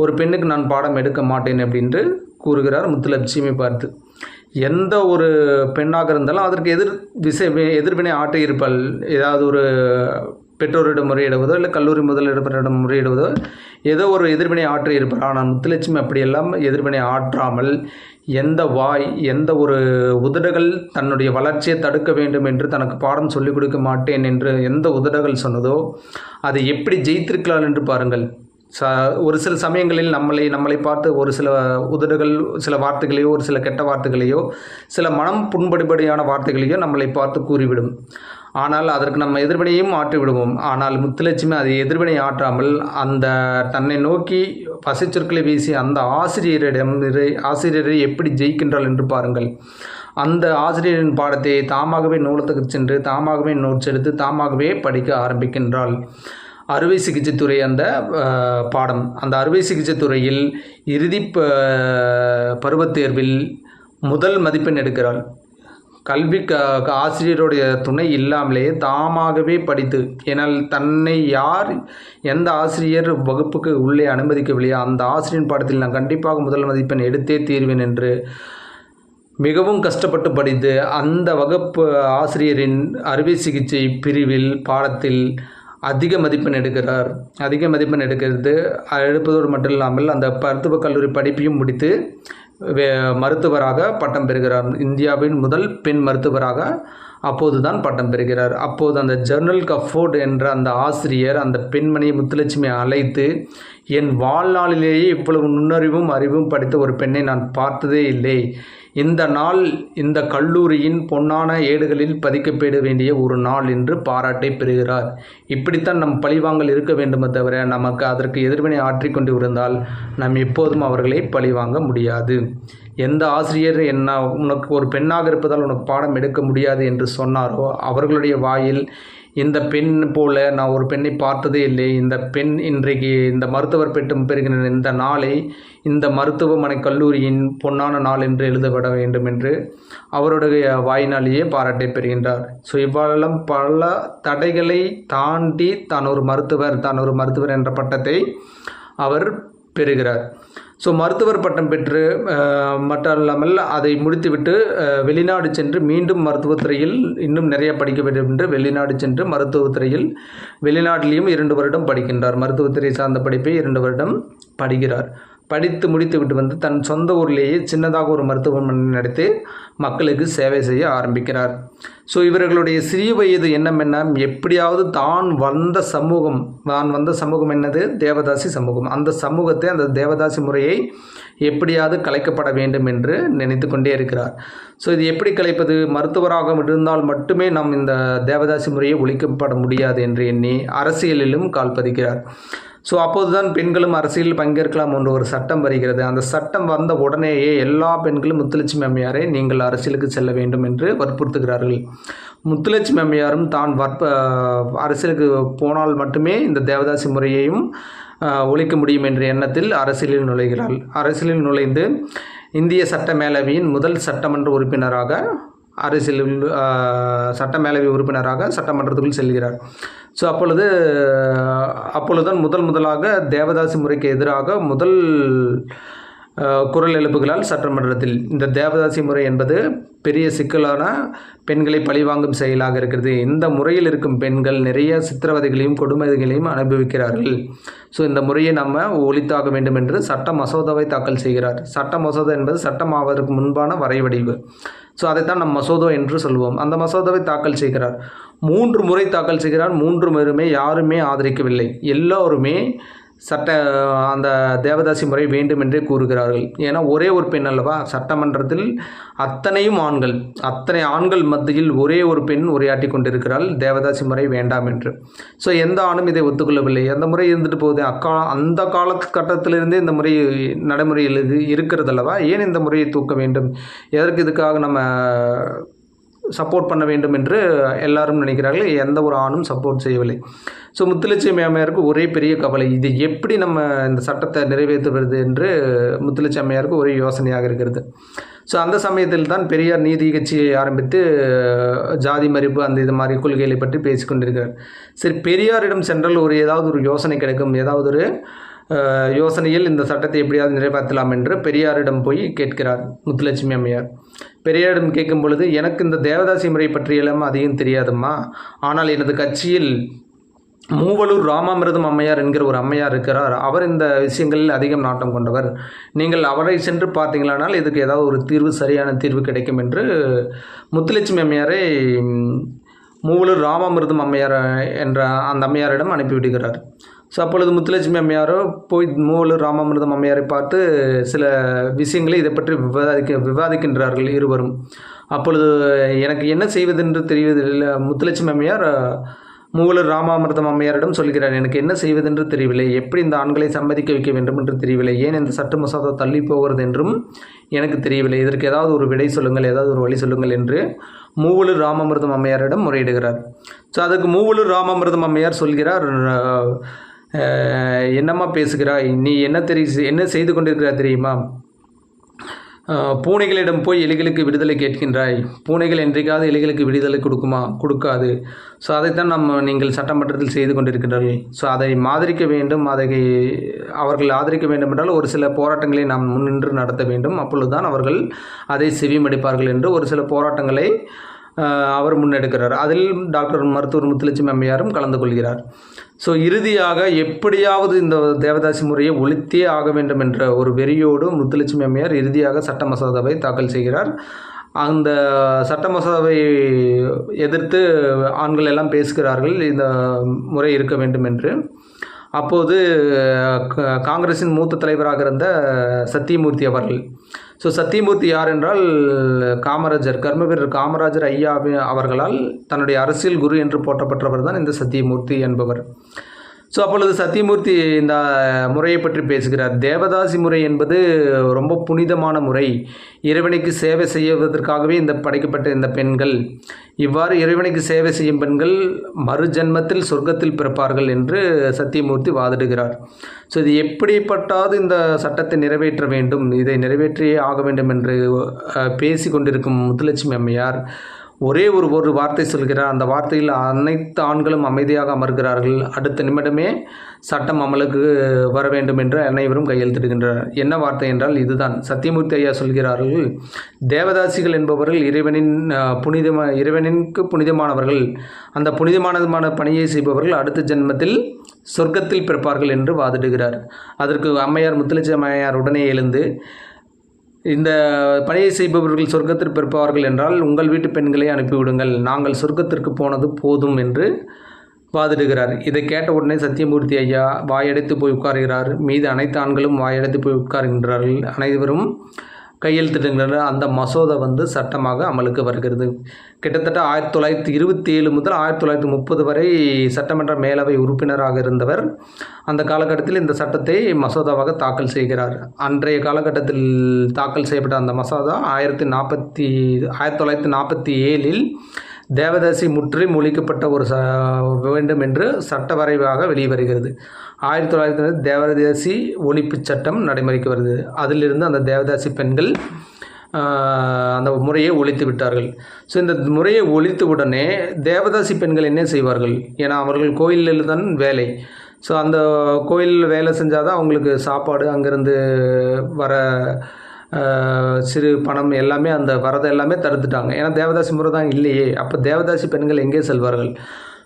ஒரு பெண்ணுக்கு நான் பாடம் எடுக்க மாட்டேன் அப்படின்ட்டு கூறுகிறார் முத்துலட்சுமி பார்த்து. எந்த ஒரு பெண்ணாக இருந்தாலும் அதற்கு எதிர்வினை ஆற்றியிருப்பாள். ஏதாவது ஒரு பெற்றோரிடம் முறையிடுவதோ இல்லை கல்லூரி முதலிடரிடம் முறையிடுவதோ ஏதோ ஒரு எதிர்வினை ஆற்றி இருப்பார். ஆனால் முத்துலட்சுமி அப்படியெல்லாம் எதிர்வினை ஆற்றாமல் எந்த ஒரு உதடுகள் தன்னுடைய வளர்ச்சியை தடுக்க வேண்டும் என்று தனக்கு பாடம் சொல்லிக் கொடுக்க மாட்டேன் என்று எந்த உதடுகள் சொன்னதோ அதை எப்படி ஜெயித்திருக்கிறாள் என்று பாருங்கள். ஒரு சில சமயங்களில் நம்மளை பார்த்து ஒரு சில உதடுகள் சில வார்த்தைகளையோ ஒரு சில கெட்ட வார்த்தைகளையோ சில மனம் புண்படிபடியான வார்த்தைகளையோ நம்மளை பார்த்து கூறிவிடும். ஆனால் அதற்கு நம்ம எதிர்வினையும் ஆற்றி விடுவோம். ஆனால் முத்துலட்சுமி அதை எதிர்வினை ஆற்றாமல் அந்த தன்னை நோக்கி பசைச்சொற்களை வீசி அந்த ஆசிரியரை எப்படி ஜெயிக்கின்றாள் என்று பாருங்கள். அந்த ஆசிரியரின் பாடத்தை தாமாகவே நூலகத்துக்கு சென்று தாமாகவே நோட்ஸ் எடுத்து தாமாகவே படிக்க ஆரம்பிக்கின்றாள். அறுவை சிகிச்சை துறை அந்த பாடம், அந்த அறுவை சிகிச்சை துறையில் இறுதி பருவத் தேர்வில் முதல் மதிப்பெண் எடுக்கிறாள். கல்வி ஆசிரியருடைய துணை இல்லாமலே தாமாகவே படித்து, ஏனால் தன்னை எந்த ஆசிரியர் வகுப்புக்கு உள்ளே அனுமதிக்கவில்லையோ அந்த ஆசிரியரின் பாடத்தில் நான் கண்டிப்பாக முதல் மதிப்பெண் எடுத்தே தீர்வேன் என்று மிகவும் கஷ்டப்பட்டு படித்து அந்த வகுப்பு ஆசிரியரின் அறுவை சிகிச்சை பிரிவில் பாடத்தில் அதிக மதிப்பெண் எடுக்கிறார். அதிக மதிப்பெண் எடுப்பதோடு மட்டும் இல்லாமல் அந்த மருத்துவக் கல்லூரி படிப்பையும் முடித்து மருத்துவராக பட்டம் பெறுகிறார். இந்தியாவின் முதல் பெண் மருத்துவராக அப்போது தான் பட்டம் பெறுகிறார். அப்போது அந்த ஜெர்னல் கஃபோர்ட் என்ற அந்த ஆசிரியர் அந்த பெண்மணியை முத்துலட்சுமி அழைத்து, என் வாழ்நாளிலேயே இவ்வளவு நுண்ணறிவும் அறிவும் படித்த ஒரு பெண்ணை நான் பார்த்ததே இல்லை, இந்த நாள் இந்த கல்லூரியின் பொன்னான ஏடுகளில் பதிக்கப்பட வேண்டிய ஒரு நாள் என்று பாராட்டை பெறுகிறார். இப்படித்தான் நம் பழிவாங்கல் இருக்க வேண்டுமே தவிர நமக்கு அதற்கு எதிர்வினை ஆற்றிக்கொண்டு இருந்தால் நாம் எப்போதும் அவர்களை பழிவாங்க முடியாது. எந்த ஆசிரியர் உனக்கு ஒரு பெண்ணாக இருப்பதால் உனக்கு பாடம் எடுக்க முடியாது என்று சொன்னாரோ அவர்களுடைய வாயில் இந்த பெண் போல நான் ஒரு பெண்ணை பார்த்ததே இல்லை, இந்த பெண் இன்றைக்கு இந்த மருத்துவர் பெறுகின்ற இந்த நாளை இந்த மருத்துவமனை கல்லூரியின் பொன்னான நாள் என்று எழுதப்பட வேண்டும் என்று அவருடைய வாயினாலேயே பாராட்டை பெறுகின்றார். ஸோ இவ்வாறெல்லாம் பல தடைகளை தாண்டி தான் ஒரு மருத்துவர் என்ற பட்டத்தை அவர் பெறுகிறார். ஸோ மருத்துவர் பட்டம் பெற்று மட்டும் இல்லாமல் அதை முடித்துவிட்டு வெளிநாடு சென்று மீண்டும் மருத்துவத்துறையில் இன்னும் நிறைய படிக்க வேண்டும் என்று வெளிநாடு சென்று மருத்துவத்துறையில் வெளிநாட்டிலையும் 2 வருடம் படிக்கின்றார். மருத்துவத்துறை சார்ந்த படிப்பை 2 வருடம் படிக்கிறார். படித்து முடித்து விட்டு வந்து தன் சொந்த ஊரிலேயே சின்னதாக ஒரு மருத்துவமனை நடத்தி மக்களுக்கு சேவை செய்ய ஆரம்பிக்கிறார். ஸோ இவர்களுடைய சிறிய வயது எண்ணம் என்ன, எப்படியாவது தான் வந்த சமூகம் என்னது, தேவதாசி சமூகம். அந்த சமூகத்தை, அந்த தேவதாசி முறையை எப்படியாவது கலைக்கப்பட வேண்டும் என்று நினைத்து கொண்டே இருக்கிறார். ஸோ இது எப்படி கலைப்பது, மருத்துவராக இருந்தால் மட்டுமே நாம் இந்த தேவதாசி முறையை ஒழிக்கப்பட முடியாது என்று எண்ணி அரசியலிலும் கால் பதிக்கிறார். ஸோ அப்போதுதான் பெண்களும் அரசியலில் பங்கேற்கலாம் என்ற ஒரு சட்டம் வருகிறது. அந்த சட்டம் வந்த உடனேயே எல்லா பெண்களும் முத்துலட்சுமி அம்மையாரை நீங்கள் அரசியலுக்கு செல்ல வேண்டும் என்று வற்புறுத்துகிறார்கள். முத்துலட்சுமி அம்மையாரும் தான் அரசியலுக்கு போனால் மட்டுமே இந்த தேவதாசி முறையையும் ஒழிக்க முடியும் என்ற எண்ணத்தில் அரசியலில் நுழைகிறாள். அரசியலில் நுழைந்து இந்திய சட்ட மேலவையின் முதல் சட்டமன்ற உறுப்பினராக சட்டமேலவை உறுப்பினராக சட்டமன்றத்துக்குள் செல்கிறார். ஸோ அப்பொழுதுதான் முதலாக தேவதாசி முறைக்கு எதிராக முதல் குரல் எழுப்புகளால் சட்டமன்றத்தில் இந்த தேவதாசி முறை என்பது பெரிய சிக்கலான பெண்களை பழிவாங்கும் செயலாக இருக்கிறது. இந்த முறையில் இருக்கும் பெண்கள் நிறைய சித்திரவதைகளையும் கொடுமைகளையும் அனுபவிக்கிறார்கள். ஸோ இந்த முறையை நம்ம ஒழித்தாக வேண்டும் என்று சட்ட மசோதாவை தாக்கல் செய்கிறார். சட்ட மசோதா என்பது சட்டம் ஆவதற்கு முன்பான வரைவடிவு. ஸோ அதைத்தான் நம் மசோதா என்று சொல்வோம். அந்த மசோதாவை தாக்கல் செய்கிறார். 3 முறை தாக்கல் செய்கிறார். 3 முறையுமே யாருமே ஆதரிக்கவில்லை. எல்லோருமே அந்த தேவதாசி முறை வேண்டும் என்றே கூறுகிறார்கள். ஏன்னா ஒரே ஒரு பெண் அல்லவா, சட்டமன்றத்தில் அத்தனை ஆண்கள் மத்தியில் ஒரே ஒரு பெண் உரையாற்றி கொண்டிருக்கிறாள் தேவதாசி முறை வேண்டாம் என்று. ஸோ எந்த ஆணும் இதை ஒத்துக்கொள்ளவில்லை. அந்த முறை இருந்துட்டு போகுது. அந்த காலகட்டத்திலிருந்தே இந்த முறை நடைமுறையில் இருக்கிறது அல்லவா, ஏன் இந்த முறையை தூக்க வேண்டும், எதற்கு இதுக்காக நம்ம சப்போர்ட் பண்ண வேண்டும் என்று எல்லாரும் நினைக்கிறார்கள். எந்த ஒரு ஆணும் சப்போர்ட் செய்யவில்லை. ஸோ முத்துலட்சுமி அம்மையாருக்கு ஒரே பெரிய கவலை, இது எப்படி நம்ம இந்த சட்டத்தை நிறைவேற்றுவது என்று முத்துலட்சுமி அம்மையாருக்கு ஒரே யோசனையாக இருக்கிறது. ஸோ அந்த சமயத்தில் தான் பெரியார் நீதி கட்சியை ஆரம்பித்து ஜாதி மறுப்பு இது மாதிரி கொள்கைகளை பற்றி பேசிக்கொண்டிருக்கிறார். சரி, பெரியாரிடம் சென்றால் ஏதாவது ஒரு யோசனை கிடைக்கும், ஏதாவது ஒரு யோசனையில் இந்த சட்டத்தை எப்படியாவது நிறைவேற்றலாம் என்று பெரியாரிடம் போய் கேட்கிறார் முத்துலட்சுமி அம்மையார். பெரியாரிடம் கேட்கும் பொழுது, எனக்கு இந்த தேவதாசி முறை பற்றியெல்லாம் அதிகம் தெரியாதும்மா, ஆனால் எனது கட்சியில் மூவலூர் ராமாமிர்தம் அம்மையார் என்கிற ஒரு அம்மையார் இருக்கிறார், அவர் இந்த விஷயங்களில் அதிகம் நாட்டம் கொண்டவர், நீங்கள் அவரை சென்று பார்த்தீங்களானால் இதுக்கு ஏதாவது ஒரு சரியான தீர்வு கிடைக்கும் என்று முத்துலட்சுமி அம்மையாரை மூவலூர் ராமாமிர்தம் அம்மையார் என்ற அந்த அம்மையாரிடம் அனுப்பிவிடுகிறார். ஸோ அப்பொழுது முத்துலட்சுமி அம்மையாரோ போய் மூவலூர் ராமாமிர்தம் அம்மையாரை பார்த்து சில விஷயங்களை இதை பற்றி விவாதிக்கின்றார்கள் இருவரும். அப்பொழுது எனக்கு என்ன செய்வதென்று தெரியவதில்லை. முத்துலட்சுமி அம்மையார் மூவலூர் ராமாமிர்தம் அம்மையாரிடம் சொல்கிறார், எனக்கு என்ன செய்வதென்று தெரியவில்லை, எப்படி இந்த ஆண்களை சம்மதிக்க வைக்க வேண்டும் என்று தெரியவில்லை, ஏன் இந்த சட்ட மசோதா தள்ளி போகிறது என்றும் எனக்கு தெரியவில்லை, இதற்கு ஏதாவது ஒரு விடை சொல்லுங்கள், ஏதாவது ஒரு வழி சொல்லுங்கள் என்று மூவலூர் ராமாமிர்தம் அம்மையாரிடம் முறையிடுகிறார். ஸோ அதுக்கு மூவலூர் ராமாமிர்தம் அம்மையார் சொல்கிறார், என்னம்மா பேசுகிறாய், நீ என்ன செய்து கொண்டிருக்கிறாய் தெரியுமா, பூனைகளிடம் போய் எலிகளுக்கு விடுதலை கேட்கின்றாய், பூனைகள் என்றைக்காவது எலிகளுக்கு விடுதலை கொடுக்காது. ஸோ அதைத்தான் நீங்கள் சட்டமன்றத்தில் செய்து கொண்டிருக்கிறார்கள். ஸோ அதை ஆதரிக்க வேண்டும், அவர்கள் ஆதரிக்க வேண்டும் என்றால் ஒரு சில போராட்டங்களை நாம் முன்னின்று நடத்த வேண்டும், அப்பொழுதுதான் அவர்கள் அதை செவிமடிப்பார்கள் என்று ஒரு சில போராட்டங்களை அவர் முன்னெடுக்கிறார். அதில் மருத்துவர் முத்துலட்சுமி அம்மையாரும் கலந்து கொள்கிறார். ஸோ இறுதியாக எப்படியாவது இந்த தேவதாசி முறையை ஒழித்தே ஆக வேண்டும் என்ற ஒரு வெறியோடு முத்துலட்சுமி அம்மையார் இறுதியாக சட்ட மசோதாவை தாக்கல் செய்கிறார். அந்த சட்ட மசோதாவை எதிர்த்து ஆண்கள் எல்லாம் பேசுகிறார்கள், இந்த முறை இருக்க வேண்டும் என்று. அப்போது காங்கிரஸின் மூத்த தலைவராக இருந்த சத்தியமூர்த்தி அவர்கள், ஸோ சத்தியமூர்த்தி யார் என்றால் கர்மவீரர் காமராஜர் ஐயா அவர்களால் தன்னுடைய அரசியல் குரு என்று போற்றப்பட்டவர் தான் இந்த சத்தியமூர்த்தி என்பவர். ஸோ அப்பொழுது சத்தியமூர்த்தி இந்த முறையை பற்றி பேசுகிறார். தேவதாசி முறை என்பது ரொம்ப புனிதமான முறை, இறைவனுக்கு சேவை செய்வதற்காகவே படைக்கப்பட்ட இந்த பெண்கள், இவ்வாறு இறைவனுக்கு சேவை செய்யும் பெண்கள் மறு ஜென்மத்தில் சொர்க்கத்தில் பிறப்பார்கள் என்று சத்தியமூர்த்தி வாதிடுகிறார். ஸோ இது எப்படிப்பட்டாவது இந்த சட்டத்தை நிறைவேற்ற வேண்டும், இதை நிறைவேற்றியே ஆக வேண்டும் என்று பேசி கொண்டிருக்கும் முத்துலட்சுமி அம்மையார் ஒரே ஒரு வார்த்தை சொல்கிறார். அந்த வார்த்தையில் அனைத்து ஆண்களும் அமைதியாக அமர்கிறார்கள். அடுத்த நிமிடமே சட்டம் அமலுக்கு வர வேண்டும் என்று அனைவரும் கையெழுத்திடுகின்றனர். என்ன வார்த்தை என்றால் இதுதான். சத்தியமூர்த்தி ஐயா சொல்கிறார்கள், தேவதாசிகள் என்பவர்கள் இறைவனுக்கு புனிதமானவர்கள். அந்த புனிதமான பணியை செய்பவர்கள் அடுத்த ஜென்மத்தில் சொர்க்கத்தில் பிறப்பார்கள் என்று வாதிடுகிறார். அதற்கு அம்மையார் முத்துலட்சுமி அம்மையார் உடனே எழுந்து, இந்த பணியை செய்பவர்கள் சொர்க்கத்தில் பிறப்பார்கள் என்றால் உங்கள் வீட்டு பெண்களை அனுப்பிவிடுங்கள், நாங்கள் சொர்க்கத்திற்கு போனது போதும் என்று வாதிடுகிறார். இதை கேட்ட உடனே சத்தியமூர்த்தி ஐயா வாயடைத்து போய் உட்கார்கிறார். மீது அனைத்து ஆண்களும் வாயடைத்து போய் உட்கார்கின்றார்கள். அனைவரும் கையெழுத்திடுகின்றனர். அந்த மசோதா சட்டமாக அமலுக்கு வருகிறது. கிட்டத்தட்ட 1927 முதல் 1930 வரை சட்டமன்ற மேலவை உறுப்பினராக இருந்தவர் அந்த காலகட்டத்தில் இந்த சட்டத்தை மசோதாவாக தாக்கல் செய்கிறார். அன்றைய காலகட்டத்தில் தாக்கல் செய்யப்பட்ட அந்த மசோதா 1947 தேவதாசி முற்றிலும் ஒழிக்கப்பட்ட வேண்டும் என்று சட்ட வரைவாக வெளிவருகிறது. 1900 தேவதாசி ஒழிப்பு சட்டம் நடைமுறைக்கு வருது. அதிலிருந்து அந்த தேவதாசி பெண்கள் அந்த முறையை ஒழித்து விட்டார்கள். ஸோ இந்த முறையை ஒழித்த உடனே தேவதாசி பெண்கள் என்ன செய்வார்கள்? ஏன்னா அவர்கள் கோயிலில் தான் வேலை. ஸோ அந்த கோயிலில் வேலை செஞ்சால் தான் அவங்களுக்கு சாப்பாடு, அங்கேருந்து வர சிறு பணம் எல்லாமே அந்த வரதை எல்லாமே தடுத்துட்டாங்க. ஏன்னா தேவதாசி முறை தான் இல்லையே. அப்போ தேவதாசி பெண்கள் எங்கே செல்வார்கள்?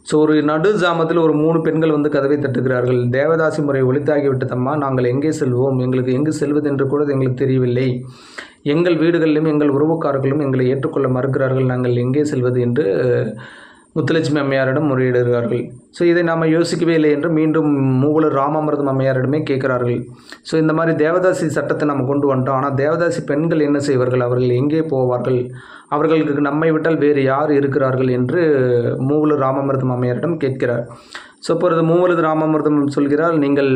ஸோ ஒரு நடு ஜாமத்தில் ஒரு 3 பெண்கள் கதவை தட்டுகிறார்கள். தேவதாசி முறை ஒழித்தாகிவிட்டதம்மா, நாங்கள் எங்கே செல்வோம்? எங்களுக்கு எங்கு செல்வது என்று கூட எங்களுக்கு தெரியவில்லை. எங்கள் வீடுகளிலும் எங்கள் உறவுக்காரர்களும் எங்களை ஏற்றுக்கொள்ள மறுக்கிறார்கள். நாங்கள் எங்கே செல்வது என்று முத்துலட்சுமி அம்மையாரிடம் முறையிடுகிறார்கள். ஸோ இதை நாம் யோசிக்கவே இல்லை என்று மீண்டும் மூவலூர் ராமாமிர்தம் அம்மையாரிடமே கேட்கிறார்கள். ஸோ இந்த மாதிரி தேவதாசி சட்டத்தை நம்ம கொண்டு வந்துட்டோம். ஆனால் தேவதாசி பெண்கள் என்ன செய்வார்கள்? அவர்கள் எங்கே போவார்கள்? அவர்களுக்கு நம்மை விட்டால் வேறு யார் இருக்கிறார்கள் என்று மூவலூர் ராமாமிர்தம் அம்மையாரிடம் கேட்கிறார். ஸோ இப்பொழுது மூவலூர் ராமாமிர்தம் சொல்கிறார், நீங்கள்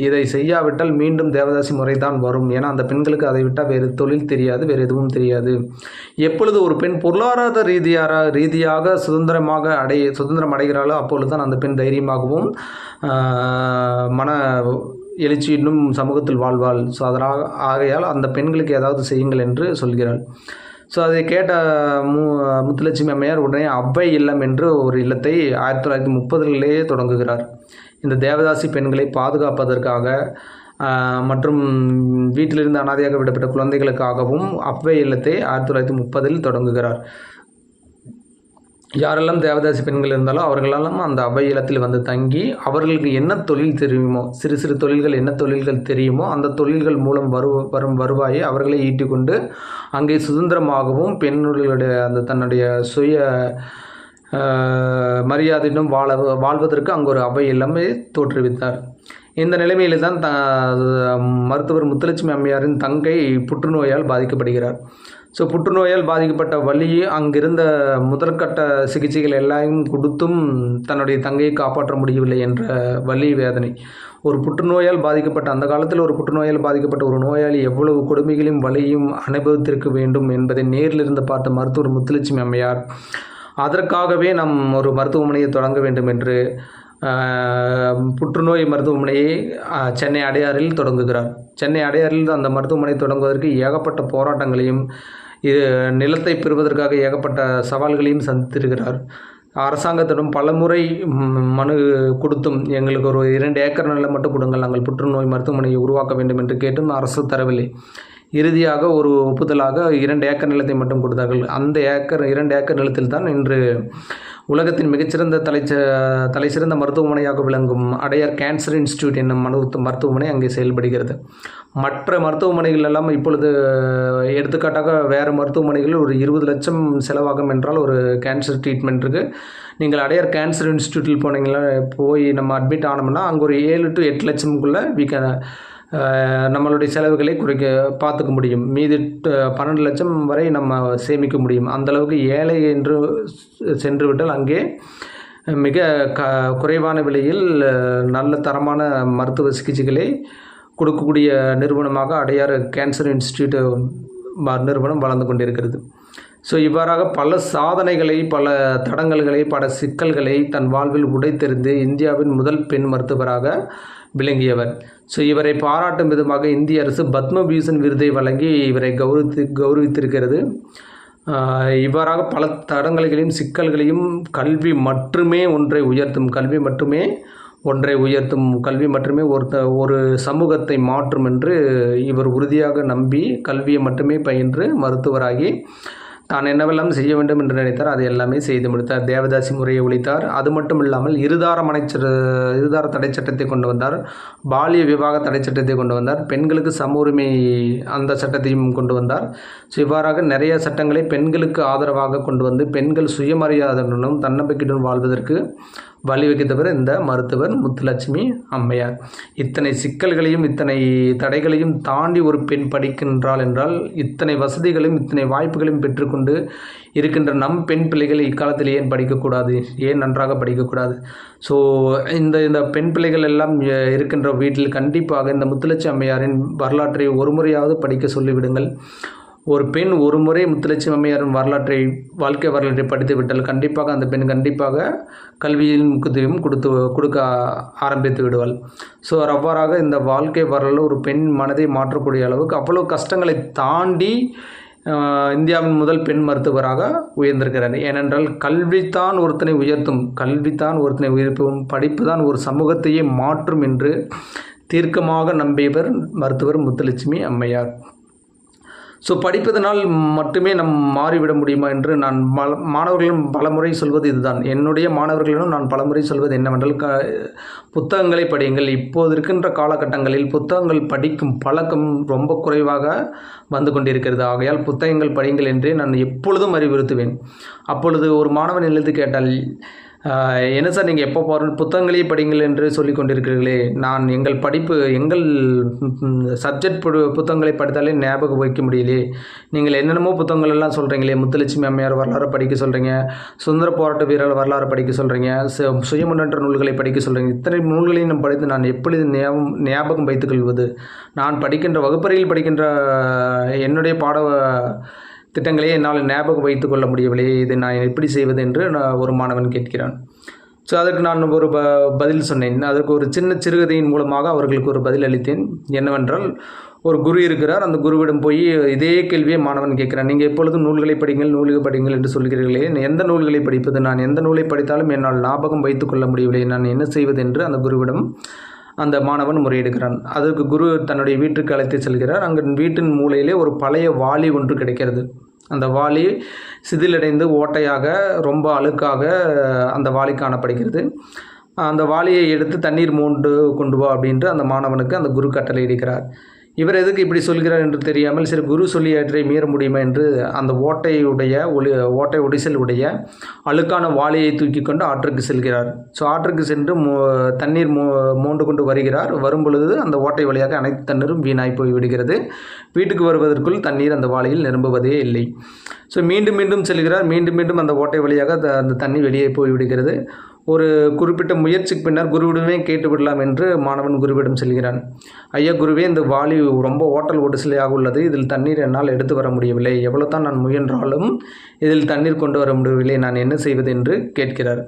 இதை செய்யாவிட்டால் மீண்டும் தேவதாசி முறை தான் வரும். ஏன்னா அந்த பெண்களுக்கு அதை விட்டால் வேறு தொழில் தெரியாது, வேறு எதுவும் தெரியாது. எப்பொழுது ஒரு பெண் பொருளாதார ரீதியாக சுதந்திரம் அடைகிறாளோ அப்பொழுது தான் அந்த பெண் தைரியமாகவும் மன எழுச்சி இன்னும் சமூகத்தில் வாழ்வாள். ஸோ அதனால் ஆகையால் அந்த பெண்களுக்கு ஏதாவது செய்யுங்கள் என்று சொல்கிறாள். ஸோ அதை கேட்ட முத்துலட்சுமி அம்மையார் உடனே அவ்வை இல்லம் என்று ஒரு இல்லத்தை 1930களிலேயே தொடங்குகிறார். இந்த தேவதாசி பெண்களை பாதுகாப்பதற்காக மற்றும் வீட்டிலிருந்து அனாதையாக விடப்பட்ட குழந்தைகளுக்காகவும் அவ்வை இல்லத்தை 1930 தொடங்குகிறார். யாரெல்லாம் தேவதாசி பெண்கள் இருந்தாலோ அவர்களெல்லாம் அந்த அவ்வை இல்லத்தில் தங்கி அவர்களுக்கு என்ன தொழில் தெரியுமோ, சிறு தொழில்கள் என்ன தொழில்கள் தெரியுமோ அந்த தொழில்கள் மூலம் வரும் வருவாயை அவர்களை ஈட்டிக்கொண்டு அங்கே சுதந்திரமாகவும் பெண்களுடைய அந்த தன்னுடைய சுய மரியாதையிடம் வாழ்வதற்கு அங்கு ஒரு அவ்வை இல்லமே தோற்றுவித்தார். இந்த நிலைமையில் தான் மருத்துவர் முத்துலட்சுமி அம்மையாரின் தங்கை புற்றுநோயால் பாதிக்கப்படுகிறார். ஸோ புற்றுநோயால் பாதிக்கப்பட்ட வலி அங்கிருந்த முதற்கட்ட சிகிச்சைகள் எல்லாம் கொடுத்தும் தன்னுடைய தங்கையை காப்பாற்ற முடியவில்லை என்ற வலி வேதனை. ஒரு புற்றுநோயால் பாதிக்கப்பட்ட அந்த காலத்தில் ஒரு புற்றுநோயால் பாதிக்கப்பட்ட ஒரு நோயாளி எவ்வளவு கொடுமைகளையும் வலியும் அனுபவித்திருக்க வேண்டும் என்பதை நேரிலிருந்து பார்த்த மருத்துவர் முத்துலட்சுமி அம்மையார் அதற்காகவே நம் ஒரு மருத்துவமனையை தொடங்க வேண்டும் என்று புற்றுநோய் மருத்துவமனையை சென்னை அடையாறில் தொடங்குகிறார். சென்னை அடையாறில் அந்த மருத்துவமனை தொடங்குவதற்கு ஏகப்பட்ட போராட்டங்களையும் நிலத்தை பெறுவதற்காக ஏகப்பட்ட சவால்களையும் சந்தித்திருக்கிறார். அரசாங்கத்திடம் பலமுறை மனு கொடுத்தும் எங்களுக்கு ஒரு 2 ஏக்கர் நிலம் மட்டும் கொடுங்கள், நாங்கள் புற்றுநோய் மருத்துவமனையை உருவாக்க வேண்டும் என்று கேட்டும் அரசு தரவில்லை. இறுதியாக ஒரு ஒப்புதலாக 2 ஏக்கர் நிலத்தை மட்டும் கொடுத்தார்கள். அந்த 2 ஏக்கர் நிலத்தில் தான் இன்று உலகத்தின் மிகச்சிறந்த தலைசிறந்த மருத்துவமனையாக விளங்கும் அடையார் கேன்சர் இன்ஸ்டிடியூட் என்னும் மருத்துவமனை அங்கே செயல்படுகிறது. மற்ற மருத்துவமனைகள் எல்லாம் இப்பொழுது எடுத்துக்காட்டாக வேறு மருத்துவமனைகளில் ஒரு 20 லட்சம் செலவாகும் என்றால் ஒரு கேன்சர் ட்ரீட்மெண்ட்டுக்கு நீங்கள் அடையார் கேன்சர் இன்ஸ்டிடியூட்டில் போய் நம்ம அட்மிட் ஆனோம்னா அங்கே ஒரு 7 to 8 லட்சமுக்குள்ளே நம்மளுடைய செலவுகளை பார்த்துக்க முடியும். மீது 12 லட்சம் வரை நம்ம சேமிக்க முடியும். அந்தளவுக்கு ஏழை என்று சென்று விட்டால் அங்கே மிக குறைவான விலையில் நல்ல தரமான மருத்துவ சிகிச்சைகளை கொடுக்கக்கூடிய நிறுவனமாக அடையார் கேன்சர் இன்ஸ்டிடியூட் நிறுவனம் வளர்ந்து கொண்டிருக்கிறது. ஸோ இவ்வாறாக பல சாதனைகளை, பல தடங்கல்களை, பல சிக்கல்களை தன் வாழ்வில் உடைத்தெறிந்து இந்தியாவின் முதல் பெண் மருத்துவராக விளங்கியவர். ஸோ இவரை பாராட்டும் விதமாக இந்திய அரசு பத்மபூஷன் விருதை வழங்கி இவரை கௌரவித்திருக்கிறது. இவ்வாறாக பல தடங்கல்களையும் சிக்கல்களையும் கல்வி மட்டுமே ஒன்றை உயர்த்தும், கல்வி மட்டுமே ஒரு சமூகத்தை மாற்றும் என்று இவர் உறுதியாக நம்பி கல்வியை மட்டுமே பயின்று மருத்துவராகி தான் என்னவெல்லாம் செய்ய வேண்டும் என்று நினைத்தார் அதை எல்லாமே செய்து முடித்தார். தேவதாசி முறையை ஒழித்தார். அது மட்டும் இல்லாமல் இருதார தடை சட்டத்தை கொண்டு வந்தார். பாலிய விவாக தடை சட்டத்தை கொண்டு வந்தார். பெண்களுக்கு சம உரிமை அந்த சட்டத்தையும் கொண்டு வந்தார். ஸோ இவ்வாறாக நிறைய சட்டங்களை பெண்களுக்கு ஆதரவாக கொண்டு வந்து பெண்கள் சுயமரியாதையுடனும் தன்னம்பிக்கையுடன் வாழ்வதற்கு வழிவகுத்தவர் இந்த மருத்துவர் முத்துலட்சுமி அம்மையார். இத்தனை சிக்கல்களையும் இத்தனை தடைகளையும் தாண்டி ஒரு பெண் படிக்கின்றாள் என்றால் இத்தனை வசதிகளையும் இத்தனை வாய்ப்புகளையும் பெற்றுக்கொண்டு இருக்கின்ற நம் பெண் பிள்ளைகள் இக்காலத்தில் ஏன் படிக்கக்கூடாது, ஏன் நன்றாக படிக்கக்கூடாது? ஸோ இந்த பெண் பிள்ளைகள் எல்லாம் இருக்கின்ற வீட்டில் கண்டிப்பாக இந்த முத்துலட்சுமி அம்மையாரின் வரலாற்றை ஒரு முறையாவது படிக்க சொல்லிவிடுங்கள். ஒரு பெண் ஒரு முறை முத்துலட்சுமி அம்மையாரின் வாழ்க்கை வரலாற்றை படித்து விட்டால் கண்டிப்பாக அந்த பெண் கண்டிப்பாக கல்வியின் முக்கியத்துவம் கொடுக்க ஆரம்பித்து விடுவாள். ஸோ அவ்வாறாக இந்த வாழ்க்கை வரலாறு ஒரு பெண் மனதை மாற்றக்கூடிய அளவுக்கு அவ்வளோ கஷ்டங்களை தாண்டி இந்தியாவின் முதல் பெண் மருத்துவராக உயர்ந்திருக்கிறார். ஏனென்றால் கல்வித்தான் ஒருத்தனை உயர்த்தும், படிப்பு தான் ஒரு சமூகத்தையே மாற்றும் என்று தீர்க்கமாக நம்பியவர் மருத்துவர் முத்துலட்சுமி அம்மையார். ஸோ படிப்பதனால் மட்டுமே மாறிவிட முடியுமா என்று நான் மாணவர்களிடம் பலமுறை சொல்வது இதுதான். என்னுடைய மாணவர்களிடம் நான் பலமுறை சொல்வது என்னவென்றால் புத்தகங்களை படியுங்கள். இப்போது இருக்கின்ற காலகட்டங்களில் புத்தகங்கள் படிக்கும் பழக்கம் ரொம்ப குறைவாக வந்து கொண்டிருக்கிறது. ஆகையால் புத்தகங்கள் படியுங்கள் என்றே நான் எப்பொழுதும் அறிவுறுத்துவேன். அப்பொழுது ஒரு மாணவன் எழுதி கேட்டால், என்ன சார் நீங்கள் எப்போ புத்தகங்களையே படிங்கள் என்று சொல்லி கொண்டிருக்கிறீர்களே, நான் எங்கள் சப்ஜெக்ட் புத்தகங்களை படித்தாலே ஞாபகம் வைக்க முடியலையே, நீங்கள் என்னென்னமோ புத்தகங்கள் எல்லாம் சொல்கிறீங்களே, முத்துலட்சுமி அம்மையார் வரலாறு படிக்க சொல்கிறீங்க, சுதந்திர போராட்ட வீரர் வரலாறு படிக்க சொல்கிறீங்க, சுயமுன்னேற்ற நூல்களை படிக்க சொல்கிறீங்க, இத்தனை நூல்களையும் நான் படித்து நான் எப்படி ஞாபகம் வைத்துக்கொள்வது? நான் படிக்கின்ற வகுப்பறையில் படிக்கின்ற என்னுடைய திட்டங்களே என்னால் ஞாபகம் வைத்து கொள்ள முடியவில்லை, இதை நான் எப்படி செய்வது என்று ஒரு மாணவன் கேட்கிறான். ஸோ அதற்கு நான் ஒரு பதில் சொன்னேன். அதற்கு ஒரு சிறுகதையின் மூலமாக அவர்களுக்கு ஒரு பதில் அளித்தேன். என்னவென்றால், ஒரு குரு இருக்கிறார். அந்த குருவிடம் போய் இதே கேள்வியை மாணவன் கேட்கிறான். நீங்கள் எப்பொழுதும் நூல்களை படிங்கள் என்று சொல்கிறீர்களே, எந்த நூல்களை படிப்பது? நான் எந்த நூலை படித்தாலும் என்னால் ஞாபகம் வைத்து கொள்ள முடியவில்லை, நான் என்ன செய்வது என்று அந்த குருவிடம் அந்த மாணவன் முறையிடுகிறான். அதற்கு குரு தன்னுடைய வீட்டுக்கு அழைத்து செல்கிறார். அங்கே வீட்டின் மூலையிலே ஒரு பழைய வாளி ஒன்று கிடைக்கிறது. அந்த வாளி சிதிலடைந்து ஓட்டையாக ரொம்ப அழுக்காக அந்த வாளி காணப்படுகிறது. அந்த வாளியை எடுத்து தண்ணீர் மோண்டு கொண்டு வா அப்படின்ட்டு அந்த மாணவனுக்கு அந்த குரு கட்டளை இடுகிறார். இவர் எதுக்கு இப்படி சொல்கிறார் என்று தெரியாமல், சரி குரு சொல்லியாற்றை மீற முடியுமா என்று அந்த ஓட்டை ஒடிசலுடைய அழுக்கான வாளியை தூக்கி கொண்டு ஆற்றுக்கு செல்கிறார். ஸோ ஆற்றுக்கு சென்று தண்ணீர் மோண்டு கொண்டு வருகிறார். வரும்பொழுது அந்த ஓட்டை வழியாக அனைத்து தண்ணீரும் வீணாய் போய் விடுகிறது. வீட்டுக்கு வருவதற்குள் தண்ணீர் அந்த வாளியில் நிரம்புவதே இல்லை. ஸோ மீண்டும் செல்கிறார். மீண்டும் அந்த ஓட்டை வழியாக அந்த தண்ணி வெளியே போய் விடுகிறது. ஒரு குறிப்பிட்ட முயற்சிக்கு பின்னர் குருவிடமே கேட்டு விடலாம் என்று மாணவன் குருவிடம் செல்கிறான். ஐயா குருவே, இந்த வாளி ரொம்ப ஒடிசலையாக உள்ளது, இதில் தண்ணீர் என்னால் எடுத்து வர முடியவில்லை, எவ்வளோ தான் நான் முயன்றாலும் இதில் தண்ணீர் கொண்டு வர முடியவில்லை, நான் என்ன செய்வது என்று கேட்கிறார்.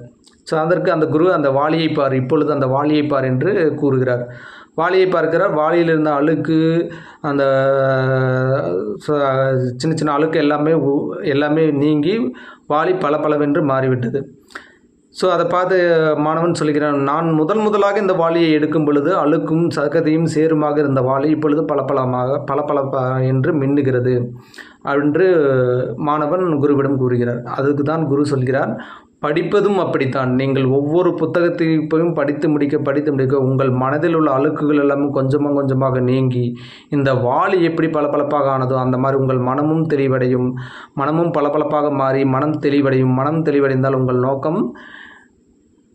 ஸோ அதற்கு அந்த குரு, அந்த வாளியை பார், இப்பொழுது அந்த வாளியை பார் என்று கூறுகிறார். வாளியை பார்க்கிறார். வாளியில் இருந்த அழுக்கு, அந்த சின்ன அழுக்கு எல்லாமே நீங்கி வாளி பளபளவென்று மாறிவிட்டது. ஸோ அதை பார்த்து மாணவன் சொல்கிறான், நான் முதலாக இந்த வாளியை எடுக்கும் பொழுது அழுக்கும் சகதியும் சேருமாக இருந்த வாளி இப்பொழுது பளபளப்பா என்று மின்னுகிறது என்று மாணவன் குருவிடம் கூறுகிறார். அதுக்கு தான் குரு சொல்கிறார், படிப்பதும் அப்படித்தான். நீங்கள் ஒவ்வொரு புத்தகத்தையும் படித்து முடிக்க உங்கள் மனதில் உள்ள அழுக்குகள் எல்லாமே கொஞ்சமாக நீங்கி இந்த வாளி எப்படி பளபளப்பாக ஆனதோ அந்த மாதிரி உங்கள் மனமும் தெளிவடையும். மனமும் பளபளப்பாக மாறி மனம் தெளிவடையும். மனம் தெளிவடைந்தால் உங்கள் நோக்கம்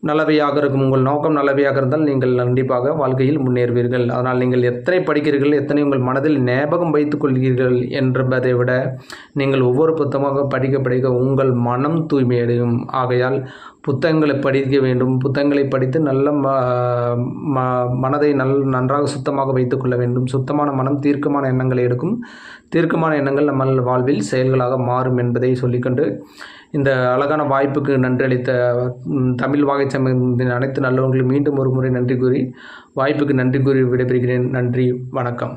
நல்லவையாக இருக்கும். உங்கள் நோக்கம் நல்லவையாக இருந்தால் நீங்கள் கண்டிப்பாக வாழ்க்கையில் முன்னேறுவீர்கள். அதனால் நீங்கள் எத்தனை படிக்கிறீர்கள், எத்தனை உங்கள் மனதில் ஞாபகம் வைத்துக் கொள்கிறீர்கள் என்பதை விட நீங்கள் ஒவ்வொரு புத்தகமாக படிக்க உங்கள் மனம் தூய்மையடையும். ஆகையால் புத்தகங்களை படிக்க வேண்டும். புத்தகங்களை படித்து நல்ல மனதை நன்றாக சுத்தமாக வைத்துக்கொள்ள வேண்டும். சுத்தமான மனம் தீர்க்கமான எண்ணங்களை எடுக்கும். தீர்க்கமான எண்ணங்கள் நம்ம வாழ்வில் செயல்களாக மாறும் என்பதை சொல்லிக்கொண்டு இந்த அழகான வாய்ப்புக்கு நன்றி அளித்த தமிழ் வாகை சமூகத்தின் அனைத்து நல்லவர்களும் மீண்டும் ஒரு முறை நன்றி கூறி வாய்ப்புக்கு நன்றி கூறி விடைபெறுகிறேன். நன்றி, வணக்கம்.